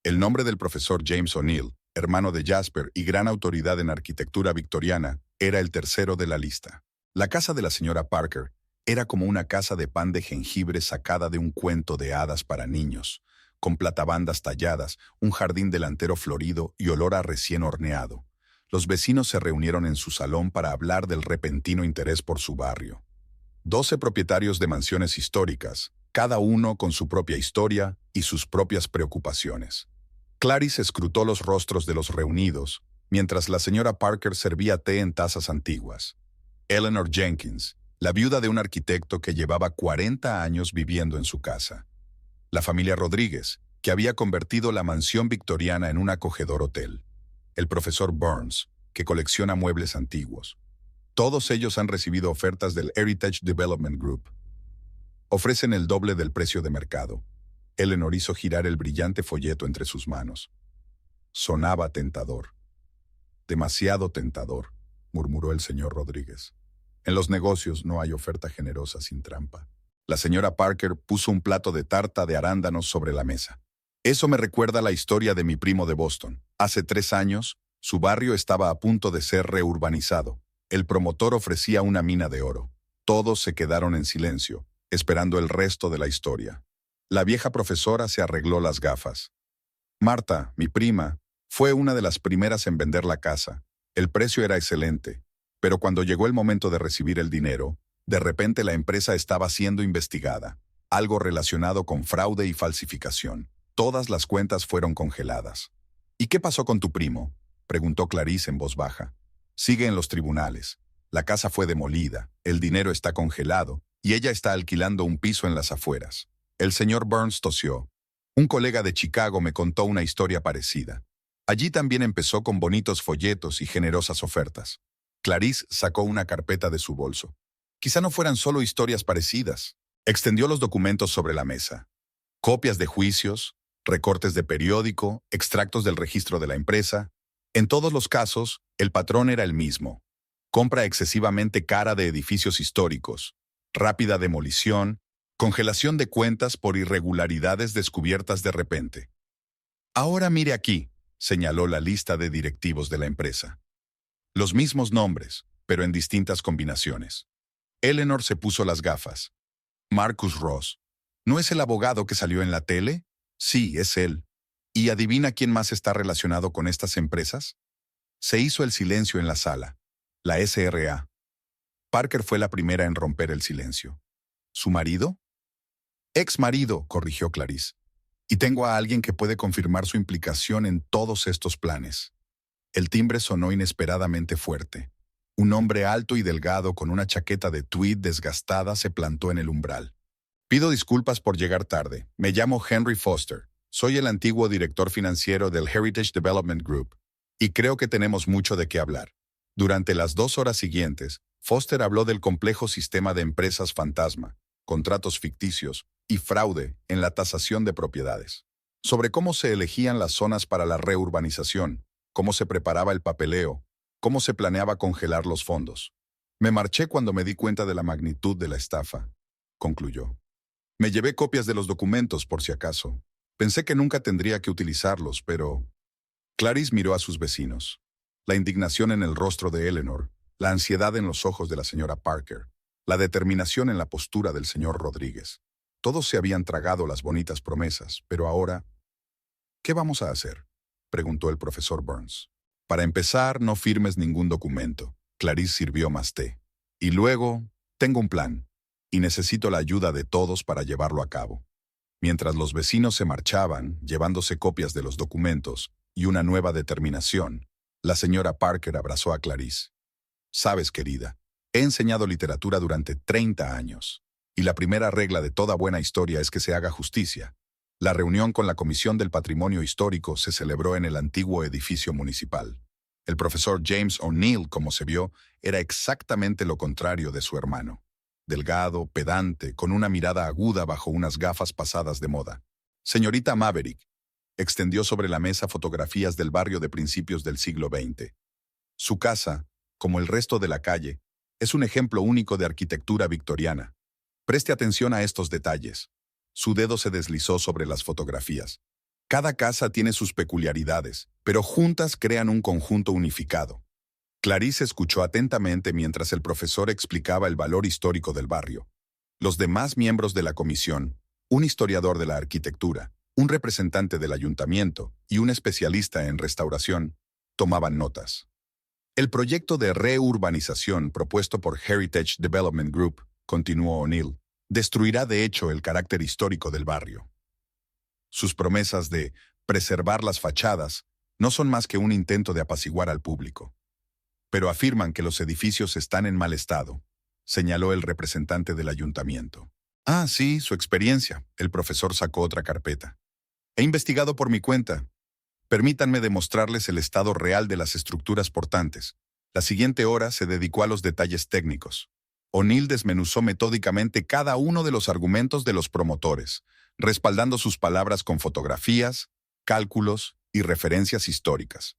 El nombre del profesor James O'Neill, hermano de Jasper y gran autoridad en arquitectura victoriana, era el tercero de la lista. La casa de la señora Parker era como una casa de pan de jengibre sacada de un cuento de hadas para niños, con platabandas talladas, un jardín delantero florido y olor a recién horneado. Los vecinos se reunieron en su salón para hablar del repentino interés por su barrio. 12 propietarios de mansiones históricas, cada uno con su propia historia y sus propias preocupaciones. Clarice escrutó los rostros de los reunidos, mientras la señora Parker servía té en tazas antiguas. Eleanor Jenkins, la viuda de un arquitecto que llevaba 40 años viviendo en su casa. La familia Rodríguez, que había convertido la mansión victoriana en un acogedor hotel. El profesor Burns, que colecciona muebles antiguos. Todos ellos han recibido ofertas del Heritage Development Group. Ofrecen el doble del precio de mercado. Eleanor hizo girar el brillante folleto entre sus manos. Sonaba tentador. Demasiado tentador, murmuró el señor Rodríguez. En los negocios no hay oferta generosa sin trampa. La señora Parker puso un plato de tarta de arándanos sobre la mesa. Eso me recuerda la historia de mi primo de Boston. Hace 3 años, su barrio estaba a punto de ser reurbanizado. El promotor ofrecía una mina de oro. Todos se quedaron en silencio, esperando el resto de la historia. La vieja profesora se arregló las gafas. Marta, mi prima, fue una de las primeras en vender la casa. El precio era excelente, pero cuando llegó el momento de recibir el dinero, de repente la empresa estaba siendo investigada. Algo relacionado con fraude y falsificación. Todas las cuentas fueron congeladas. ¿Y qué pasó con tu primo?, preguntó Clarice en voz baja. Sigue en los tribunales. La casa fue demolida, el dinero está congelado, y ella está alquilando un piso en las afueras. El señor Burns tosió. Un colega de Chicago me contó una historia parecida. Allí también empezó con bonitos folletos y generosas ofertas. Clarice sacó una carpeta de su bolso. Quizá no fueran solo historias parecidas. Extendió los documentos sobre la mesa. Copias de juicios, recortes de periódico, extractos del registro de la empresa. En todos los casos, el patrón era el mismo. Compra excesivamente cara de edificios históricos, rápida demolición, congelación de cuentas por irregularidades descubiertas de repente. Ahora mire aquí, señaló la lista de directivos de la empresa. Los mismos nombres, pero en distintas combinaciones. Eleanor se puso las gafas. Marcus Ross. ¿No es el abogado que salió en la tele? Sí, es él. ¿Y adivina quién más está relacionado con estas empresas? Se hizo el silencio en la sala. La SRA. Parker fue la primera en romper el silencio. ¿Su marido? Ex marido, corrigió Clarice. Y tengo a alguien que puede confirmar su implicación en todos estos planes. El timbre sonó inesperadamente fuerte. Un hombre alto y delgado con una chaqueta de tweed desgastada se plantó en el umbral. Pido disculpas por llegar tarde. Me llamo Henry Foster. Soy el antiguo director financiero del Heritage Development Group. Y creo que tenemos mucho de qué hablar. Durante las 2 horas siguientes, Foster habló del complejo sistema de empresas fantasma, contratos ficticios y fraude en la tasación de propiedades. Sobre cómo se elegían las zonas para la reurbanización, cómo se preparaba el papeleo, cómo se planeaba congelar los fondos. Me marché cuando me di cuenta de la magnitud de la estafa, concluyó. Me llevé copias de los documentos por si acaso. Pensé que nunca tendría que utilizarlos, pero... Clarice miró a sus vecinos. La indignación en el rostro de Eleanor, la ansiedad en los ojos de la señora Parker, la determinación en la postura del señor Rodríguez. Todos se habían tragado las bonitas promesas, pero ahora... ¿Qué vamos a hacer?, preguntó el profesor Burns. Para empezar, no firmes ningún documento. Clarice sirvió más té. Y luego, tengo un plan, y necesito la ayuda de todos para llevarlo a cabo. Mientras los vecinos se marchaban, llevándose copias de los documentos y una nueva determinación, la señora Parker abrazó a Clarice. Sabes, querida, he enseñado literatura durante 30 años, y la primera regla de toda buena historia es que se haga justicia. La reunión con la Comisión del Patrimonio Histórico se celebró en el antiguo edificio municipal. El profesor James O'Neill, como se vio, era exactamente lo contrario de su hermano. Delgado, pedante, con una mirada aguda bajo unas gafas pasadas de moda. Señorita Maverick extendió sobre la mesa fotografías del barrio de principios del siglo XX. Su casa, como el resto de la calle, es un ejemplo único de arquitectura victoriana. Preste atención a estos detalles. Su dedo se deslizó sobre las fotografías. Cada casa tiene sus peculiaridades, pero juntas crean un conjunto unificado. Clarice escuchó atentamente mientras el profesor explicaba el valor histórico del barrio. Los demás miembros de la comisión, un historiador de la arquitectura, un representante del ayuntamiento y un especialista en restauración, tomaban notas. El proyecto de reurbanización propuesto por Heritage Development Group, continuó O'Neill, destruirá de hecho el carácter histórico del barrio. Sus promesas de preservar las fachadas no son más que un intento de apaciguar al público. Pero afirman que los edificios están en mal estado, señaló el representante del ayuntamiento. Ah, sí, su experiencia. El profesor sacó otra carpeta. He investigado por mi cuenta. Permítanme demostrarles el estado real de las estructuras portantes. La siguiente hora se dedicó a los detalles técnicos. O'Neill desmenuzó metódicamente cada uno de los argumentos de los promotores, respaldando sus palabras con fotografías, cálculos y referencias históricas.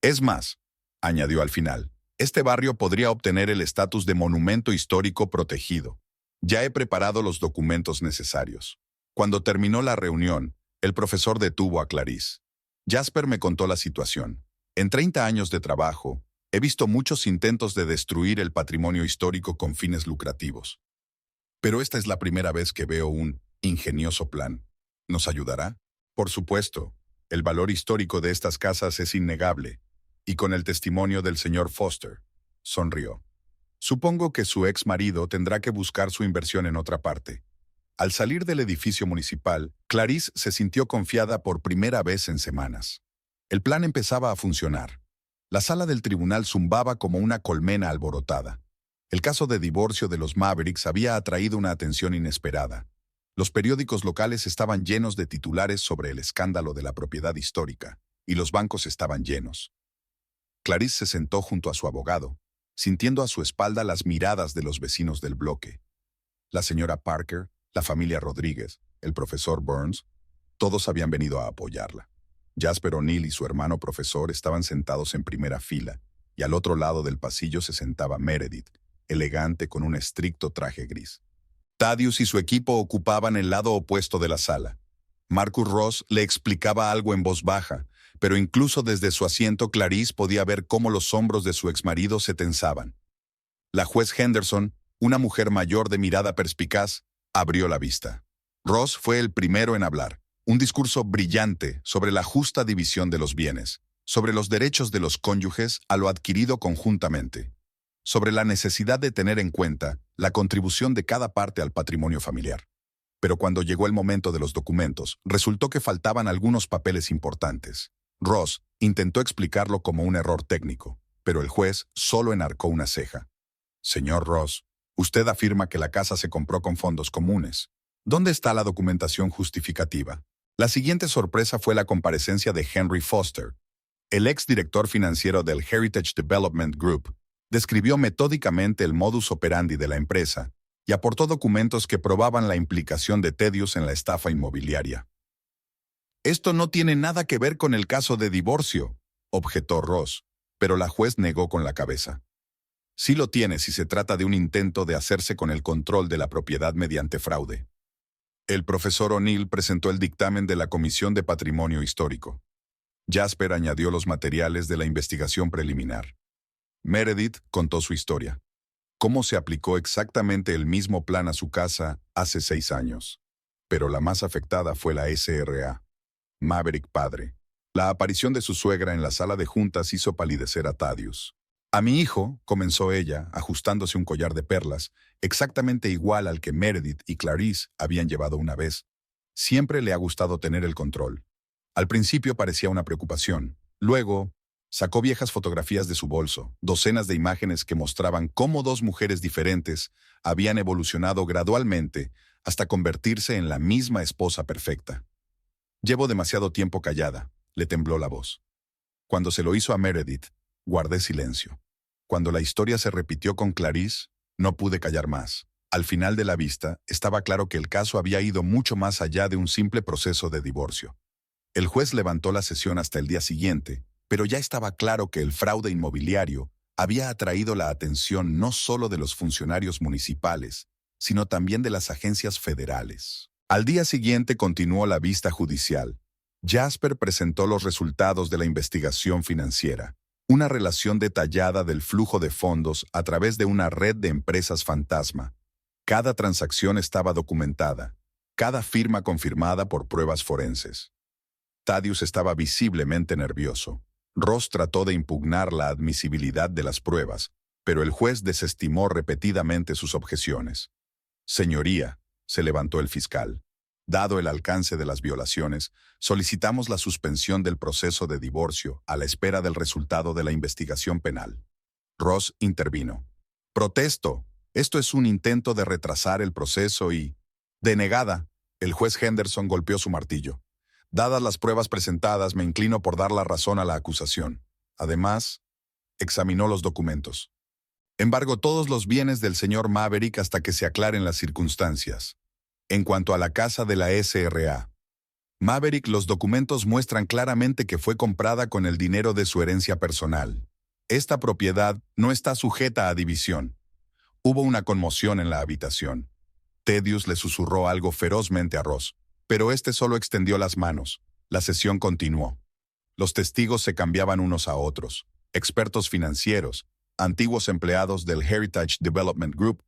Es más, añadió al final, este barrio podría obtener el estatus de monumento histórico protegido. Ya he preparado los documentos necesarios. Cuando terminó la reunión, el profesor detuvo a Clarice. Jasper me contó la situación. En 30 años de trabajo, he visto muchos intentos de destruir el patrimonio histórico con fines lucrativos. Pero esta es la primera vez que veo un ingenioso plan. ¿Nos ayudará? Por supuesto. El valor histórico de estas casas es innegable, y con el testimonio del señor Foster, sonrió. Supongo que su ex marido tendrá que buscar su inversión en otra parte. Al salir del edificio municipal, Clarice se sintió confiada por primera vez en semanas. El plan empezaba a funcionar. La sala del tribunal zumbaba como una colmena alborotada. El caso de divorcio de los Mavericks había atraído una atención inesperada. Los periódicos locales estaban llenos de titulares sobre el escándalo de la propiedad histórica, y los bancos estaban llenos. Clarice se sentó junto a su abogado, sintiendo a su espalda las miradas de los vecinos del bloque. La señora Parker, la familia Rodríguez, el profesor Burns, todos habían venido a apoyarla. Jasper O'Neill y su hermano profesor estaban sentados en primera fila, y al otro lado del pasillo se sentaba Meredith, elegante con un estricto traje gris. Thaddeus y su equipo ocupaban el lado opuesto de la sala. Marcus Ross le explicaba algo en voz baja, pero incluso desde su asiento Clarice podía ver cómo los hombros de su exmarido se tensaban. La juez Henderson, una mujer mayor de mirada perspicaz, abrió la vista. Ross fue el primero en hablar, un discurso brillante sobre la justa división de los bienes, sobre los derechos de los cónyuges a lo adquirido conjuntamente, sobre la necesidad de tener en cuenta la contribución de cada parte al patrimonio familiar. Pero cuando llegó el momento de los documentos, resultó que faltaban algunos papeles importantes. Ross intentó explicarlo como un error técnico, pero el juez solo enarcó una ceja. Señor Ross, usted afirma que la casa se compró con fondos comunes. ¿Dónde está la documentación justificativa? La siguiente sorpresa fue la comparecencia de Henry Foster. El exdirector financiero del Heritage Development Group describió metódicamente el modus operandi de la empresa y aportó documentos que probaban la implicación de Thaddeus en la estafa inmobiliaria. Esto no tiene nada que ver con el caso de divorcio, objetó Ross, pero la juez negó con la cabeza. Sí lo tiene si se trata de un intento de hacerse con el control de la propiedad mediante fraude. El profesor O'Neill presentó el dictamen de la Comisión de Patrimonio Histórico. Jasper añadió los materiales de la investigación preliminar. Meredith contó su historia. Cómo se aplicó exactamente el mismo plan a su casa hace 6 años. Pero la más afectada fue la SRA. Maverick padre. La aparición de su suegra en la sala de juntas hizo palidecer a Thaddeus. A mi hijo, comenzó ella, ajustándose un collar de perlas, exactamente igual al que Meredith y Clarice habían llevado una vez. Siempre le ha gustado tener el control. Al principio parecía una preocupación. Luego, sacó viejas fotografías de su bolso, docenas de imágenes que mostraban cómo 2 mujeres diferentes habían evolucionado gradualmente hasta convertirse en la misma esposa perfecta. Llevo demasiado tiempo callada, le tembló la voz. Cuando se lo hizo a Meredith, guardé silencio. Cuando la historia se repitió con Clarice, no pude callar más. Al final de la vista, estaba claro que el caso había ido mucho más allá de un simple proceso de divorcio. El juez levantó la sesión hasta el día siguiente, pero ya estaba claro que el fraude inmobiliario había atraído la atención no solo de los funcionarios municipales, sino también de las agencias federales. Al día siguiente continuó la vista judicial. Jasper presentó los resultados de la investigación financiera, una relación detallada del flujo de fondos a través de una red de empresas fantasma. Cada transacción estaba documentada, cada firma confirmada por pruebas forenses. Thaddeus estaba visiblemente nervioso. Ross trató de impugnar la admisibilidad de las pruebas, pero el juez desestimó repetidamente sus objeciones. Señoría, se levantó el fiscal. Dado el alcance de las violaciones, solicitamos la suspensión del proceso de divorcio a la espera del resultado de la investigación penal. Ross intervino. Protesto. Esto es un intento de retrasar el proceso y... Denegada. El juez Henderson golpeó su martillo. Dadas las pruebas presentadas, me inclino por dar la razón a la acusación. Además, examinó los documentos. Embargo todos los bienes del señor Maverick hasta que se aclaren las circunstancias. En cuanto a la casa de la SRA, Maverick, los documentos muestran claramente que fue comprada con el dinero de su herencia personal. Esta propiedad no está sujeta a división. Hubo una conmoción en la habitación. Thaddeus le susurró algo ferozmente a Ross, pero este solo extendió las manos. La sesión continuó. Los testigos se cambiaban unos a otros. Expertos financieros, antiguos empleados del Heritage Development Group,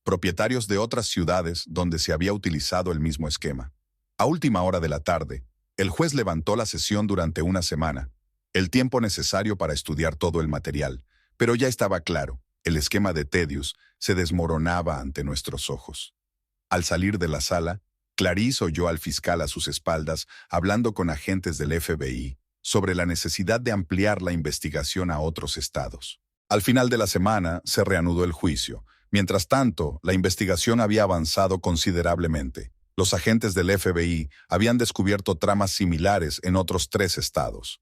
propietarios de otras ciudades donde se había utilizado el mismo esquema. A última hora de la tarde, el juez levantó la sesión durante una semana, el tiempo necesario para estudiar todo el material, pero ya estaba claro, el esquema de Thaddeus se desmoronaba ante nuestros ojos. Al salir de la sala, Clarice oyó al fiscal a sus espaldas hablando con agentes del FBI sobre la necesidad de ampliar la investigación a otros estados. Al final de la semana se reanudó el juicio. Mientras tanto, la investigación había avanzado considerablemente. Los agentes del FBI habían descubierto tramas similares en otros 3 estados.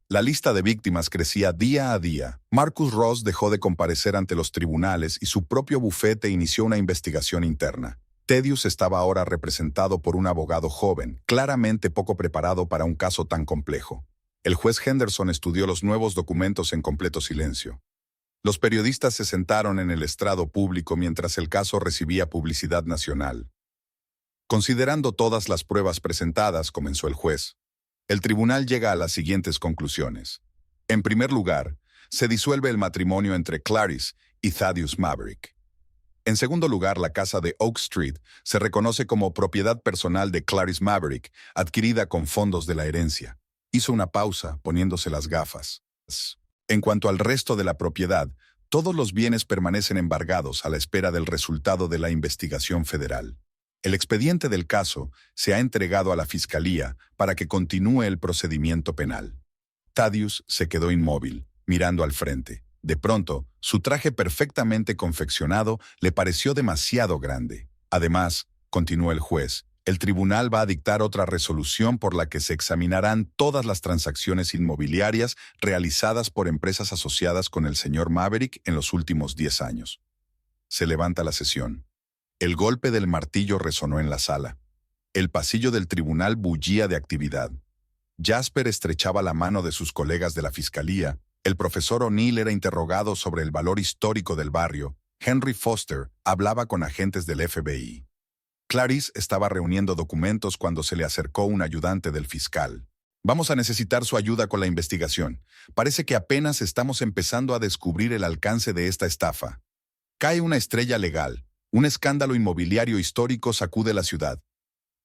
La lista de víctimas crecía día a día. Marcus Ross dejó de comparecer ante los tribunales y su propio bufete inició una investigación interna. Thaddeus estaba ahora representado por un abogado joven, claramente poco preparado para un caso tan complejo. El juez Henderson estudió los nuevos documentos en completo silencio. Los periodistas se sentaron en el estrado público mientras el caso recibía publicidad nacional. Considerando todas las pruebas presentadas, comenzó el juez, el tribunal llega a las siguientes conclusiones. En primer lugar, se disuelve el matrimonio entre Clarice y Thaddeus Maverick. En segundo lugar, la casa de Oak Street se reconoce como propiedad personal de Clarice Maverick, adquirida con fondos de la herencia. Hizo una pausa, poniéndose las gafas. En cuanto al resto de la propiedad, todos los bienes permanecen embargados a la espera del resultado de la investigación federal. El expediente del caso se ha entregado a la Fiscalía para que continúe el procedimiento penal. Thaddeus se quedó inmóvil, mirando al frente. De pronto, su traje perfectamente confeccionado le pareció demasiado grande. Además, continuó el juez, el tribunal va a dictar otra resolución por la que se examinarán todas las transacciones inmobiliarias realizadas por empresas asociadas con el señor Maverick en los últimos 10 años. Se levanta la sesión. El golpe del martillo resonó en la sala. El pasillo del tribunal bullía de actividad. Jasper estrechaba la mano de sus colegas de la fiscalía. El profesor O'Neill era interrogado sobre el valor histórico del barrio. Henry Foster hablaba con agentes del FBI. Clarice estaba reuniendo documentos cuando se le acercó un ayudante del fiscal. Vamos a necesitar su ayuda con la investigación. Parece que apenas estamos empezando a descubrir el alcance de esta estafa. Cae una estrella legal. Un escándalo inmobiliario histórico sacude la ciudad.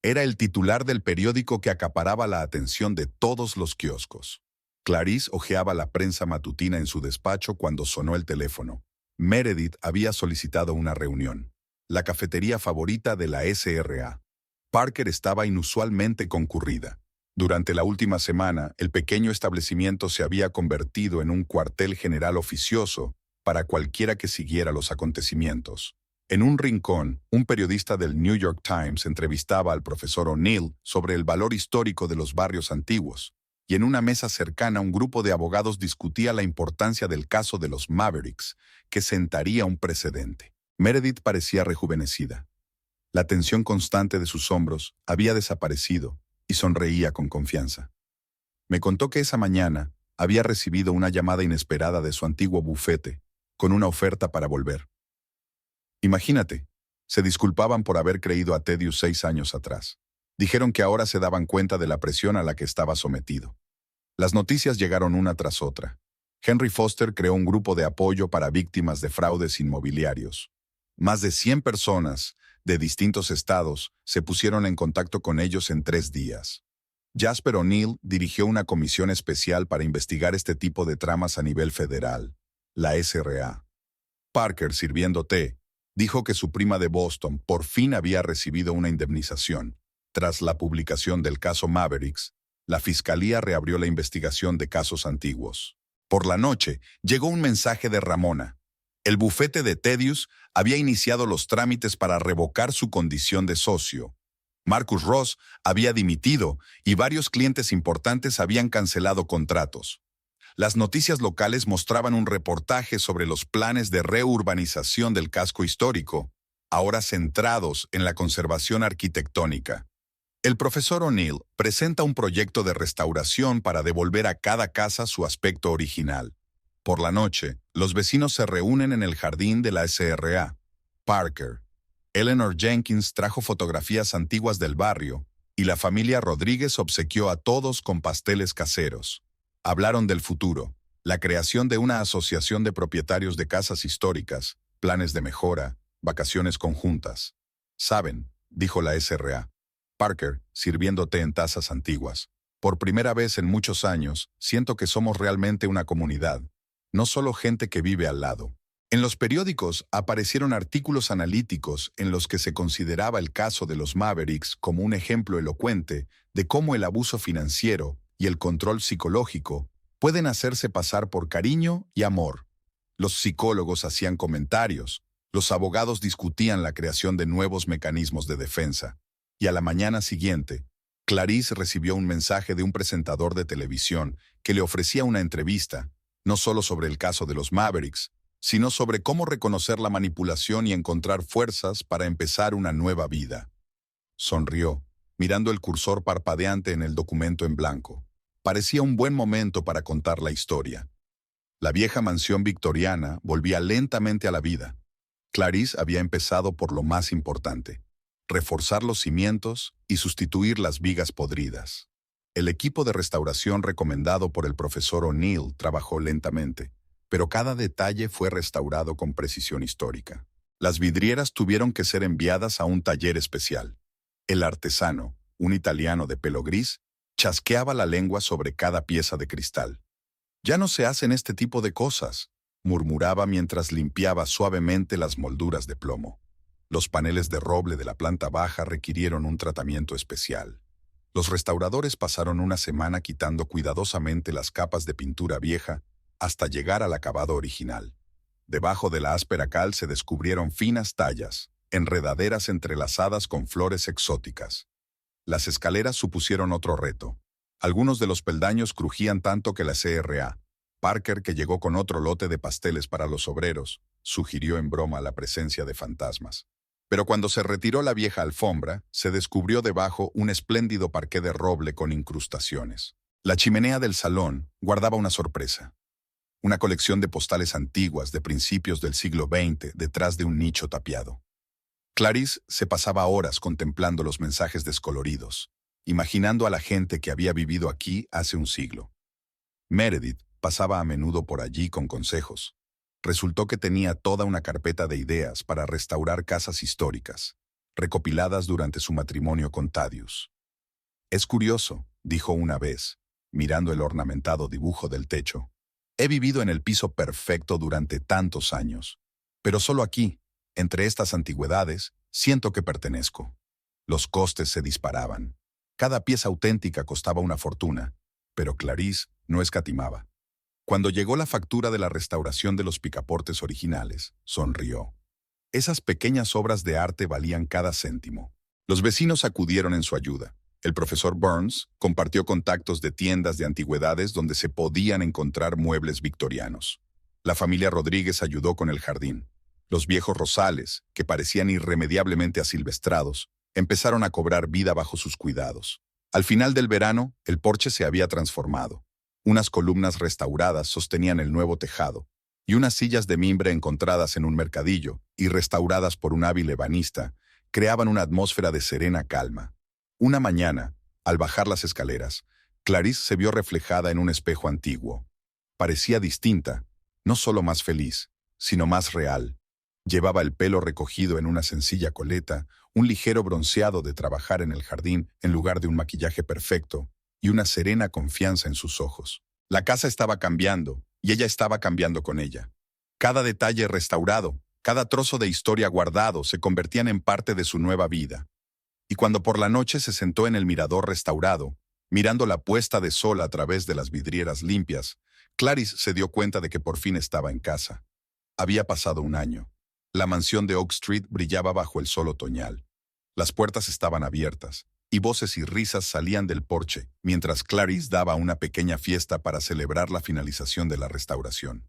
Era el titular del periódico que acaparaba la atención de todos los kioscos. Clarice hojeaba la prensa matutina en su despacho cuando sonó el teléfono. Meredith había solicitado una reunión. La cafetería favorita de la SRA. Parker estaba inusualmente concurrida. Durante la última semana, el pequeño establecimiento se había convertido en un cuartel general oficioso para cualquiera que siguiera los acontecimientos. En un rincón, un periodista del New York Times entrevistaba al profesor O'Neill sobre el valor histórico de los barrios antiguos, y en una mesa cercana un grupo de abogados discutía la importancia del caso de los Mavericks, que sentaría un precedente. Meredith parecía rejuvenecida. La tensión constante de sus hombros había desaparecido y sonreía con confianza. Me contó que esa mañana había recibido una llamada inesperada de su antiguo bufete, con una oferta para volver. Imagínate, se disculpaban por haber creído a Thaddeus 6 años atrás. Dijeron que ahora se daban cuenta de la presión a la que estaba sometido. Las noticias llegaron una tras otra. Henry Foster creó un grupo de apoyo para víctimas de fraudes inmobiliarios. Más de 100 personas de distintos estados se pusieron en contacto con ellos en 3 días. Jasper O'Neill dirigió una comisión especial para investigar este tipo de tramas a nivel federal, la SRA. Parker, sirviendo té, dijo que su prima de Boston por fin había recibido una indemnización. Tras la publicación del caso Mavericks, la fiscalía reabrió la investigación de casos antiguos. Por la noche, llegó un mensaje de Ramona. El bufete de Thaddeus había iniciado los trámites para revocar su condición de socio. Marcus Ross había dimitido y varios clientes importantes habían cancelado contratos. Las noticias locales mostraban un reportaje sobre los planes de reurbanización del casco histórico, ahora centrados en la conservación arquitectónica. El profesor O'Neill presenta un proyecto de restauración para devolver a cada casa su aspecto original. Por la noche, los vecinos se reúnen en el jardín de la SRA. Parker, Eleanor Jenkins trajo fotografías antiguas del barrio y la familia Rodríguez obsequió a todos con pasteles caseros. Hablaron del futuro, la creación de una asociación de propietarios de casas históricas, planes de mejora, vacaciones conjuntas. «Saben», dijo la SRA. Parker, sirviendo té en tazas antiguas. «Por primera vez en muchos años, siento que somos realmente una comunidad, no solo gente que vive al lado». En los periódicos aparecieron artículos analíticos en los que se consideraba el caso de los Mavericks como un ejemplo elocuente de cómo el abuso financiero y el control psicológico pueden hacerse pasar por cariño y amor. Los psicólogos hacían comentarios, los abogados discutían la creación de nuevos mecanismos de defensa. Y a la mañana siguiente, Clarice recibió un mensaje de un presentador de televisión que le ofrecía una entrevista, no solo sobre el caso de los Mavericks, sino sobre cómo reconocer la manipulación y encontrar fuerzas para empezar una nueva vida. Sonrió, mirando el cursor parpadeante en el documento en blanco. Parecía un buen momento para contar la historia. La vieja mansión victoriana volvía lentamente a la vida. Clarice había empezado por lo más importante: reforzar los cimientos y sustituir las vigas podridas. El equipo de restauración recomendado por el profesor O'Neill trabajó lentamente, pero cada detalle fue restaurado con precisión histórica. Las vidrieras tuvieron que ser enviadas a un taller especial. El artesano, un italiano de pelo gris, chasqueaba la lengua sobre cada pieza de cristal. «Ya no se hacen este tipo de cosas», murmuraba mientras limpiaba suavemente las molduras de plomo. Los paneles de roble de la planta baja requirieron un tratamiento especial. Los restauradores pasaron una semana quitando cuidadosamente las capas de pintura vieja hasta llegar al acabado original. Debajo de la áspera cal se descubrieron finas tallas, enredaderas entrelazadas con flores exóticas. Las escaleras supusieron otro reto. Algunos de los peldaños crujían tanto que la SRA, Parker, que llegó con otro lote de pasteles para los obreros, sugirió en broma la presencia de fantasmas. Pero cuando se retiró la vieja alfombra, se descubrió debajo un espléndido parqué de roble con incrustaciones. La chimenea del salón guardaba una sorpresa. Una colección de postales antiguas de principios del siglo XX detrás de un nicho tapiado. Clarice se pasaba horas contemplando los mensajes descoloridos, imaginando a la gente que había vivido aquí hace un siglo. Meredith pasaba a menudo por allí con consejos. Resultó que tenía toda una carpeta de ideas para restaurar casas históricas, recopiladas durante su matrimonio con Thaddeus. «Es curioso», dijo una vez, mirando el ornamentado dibujo del techo. «He vivido en el piso perfecto durante tantos años, pero solo aquí, entre estas antigüedades, siento que pertenezco». Los costes se disparaban. Cada pieza auténtica costaba una fortuna, pero Clarice no escatimaba. Cuando llegó la factura de la restauración de los picaportes originales, sonrió. Esas pequeñas obras de arte valían cada céntimo. Los vecinos acudieron en su ayuda. El profesor Burns compartió contactos de tiendas de antigüedades donde se podían encontrar muebles victorianos. La familia Rodríguez ayudó con el jardín. Los viejos rosales, que parecían irremediablemente asilvestrados, empezaron a cobrar vida bajo sus cuidados. Al final del verano, el porche se había transformado. Unas columnas restauradas sostenían el nuevo tejado, y unas sillas de mimbre encontradas en un mercadillo y restauradas por un hábil ebanista creaban una atmósfera de serena calma. Una mañana, al bajar las escaleras, Clarice se vio reflejada en un espejo antiguo. Parecía distinta, no solo más feliz, sino más real. Llevaba el pelo recogido en una sencilla coleta, un ligero bronceado de trabajar en el jardín en lugar de un maquillaje perfecto, y una serena confianza en sus ojos. La casa estaba cambiando, y ella estaba cambiando con ella. Cada detalle restaurado, cada trozo de historia guardado se convertían en parte de su nueva vida. Y cuando por la noche se sentó en el mirador restaurado, mirando la puesta de sol a través de las vidrieras limpias, Clarice se dio cuenta de que por fin estaba en casa. Había pasado un año. La mansión de Oak Street brillaba bajo el sol otoñal. Las puertas estaban abiertas, y voces y risas salían del porche, mientras Clarice daba una pequeña fiesta para celebrar la finalización de la restauración.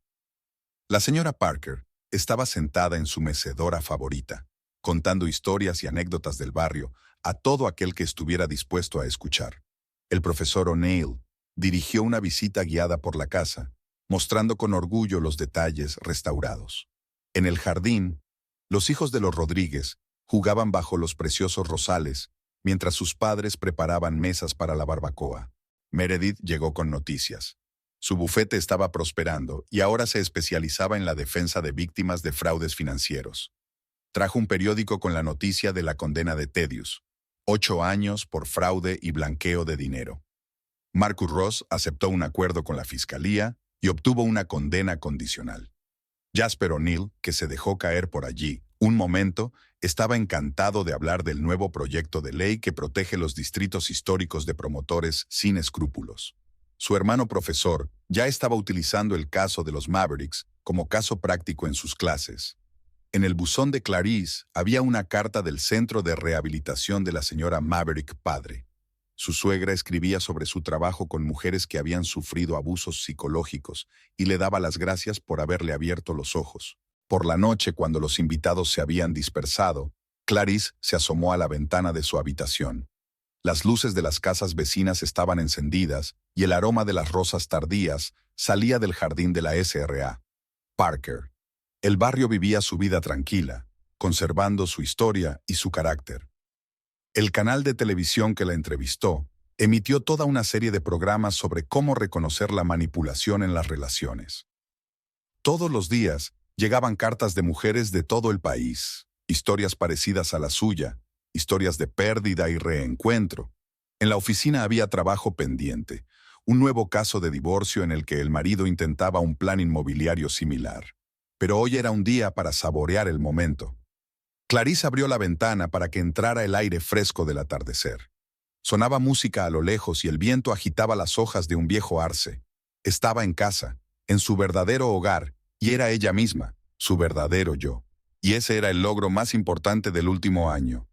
La señora Parker estaba sentada en su mecedora favorita, contando historias y anécdotas del barrio a todo aquel que estuviera dispuesto a escuchar. El profesor O'Neill dirigió una visita guiada por la casa, mostrando con orgullo los detalles restaurados. En el jardín, los hijos de los Rodríguez jugaban bajo los preciosos rosales, mientras sus padres preparaban mesas para la barbacoa. Meredith llegó con noticias. Su bufete estaba prosperando y ahora se especializaba en la defensa de víctimas de fraudes financieros. Trajo un periódico con la noticia de la condena de Thaddeus, 8 años por fraude y blanqueo de dinero. Marcus Ross aceptó un acuerdo con la fiscalía y obtuvo una condena condicional. Jasper O'Neill, que se dejó caer por allí un momento, estaba encantado de hablar del nuevo proyecto de ley que protege los distritos históricos de promotores sin escrúpulos. Su hermano profesor ya estaba utilizando el caso de los Mavericks como caso práctico en sus clases. En el buzón de Clarice había una carta del Centro de Rehabilitación de la señora Maverick padre. Su suegra escribía sobre su trabajo con mujeres que habían sufrido abusos psicológicos y le daba las gracias por haberle abierto los ojos. Por la noche, cuando los invitados se habían dispersado, Clarice se asomó a la ventana de su habitación. Las luces de las casas vecinas estaban encendidas y el aroma de las rosas tardías salía del jardín de la S.R.A. Parker. El barrio vivía su vida tranquila, conservando su historia y su carácter. El canal de televisión que la entrevistó emitió toda una serie de programas sobre cómo reconocer la manipulación en las relaciones. Todos los días llegaban cartas de mujeres de todo el país, historias parecidas a la suya, historias de pérdida y reencuentro. En la oficina había trabajo pendiente, un nuevo caso de divorcio en el que el marido intentaba un plan inmobiliario similar. Pero hoy era un día para saborear el momento. Clarice abrió la ventana para que entrara el aire fresco del atardecer. Sonaba música a lo lejos y el viento agitaba las hojas de un viejo arce. Estaba en casa, en su verdadero hogar, y era ella misma, su verdadero yo. Y ese era el logro más importante del último año.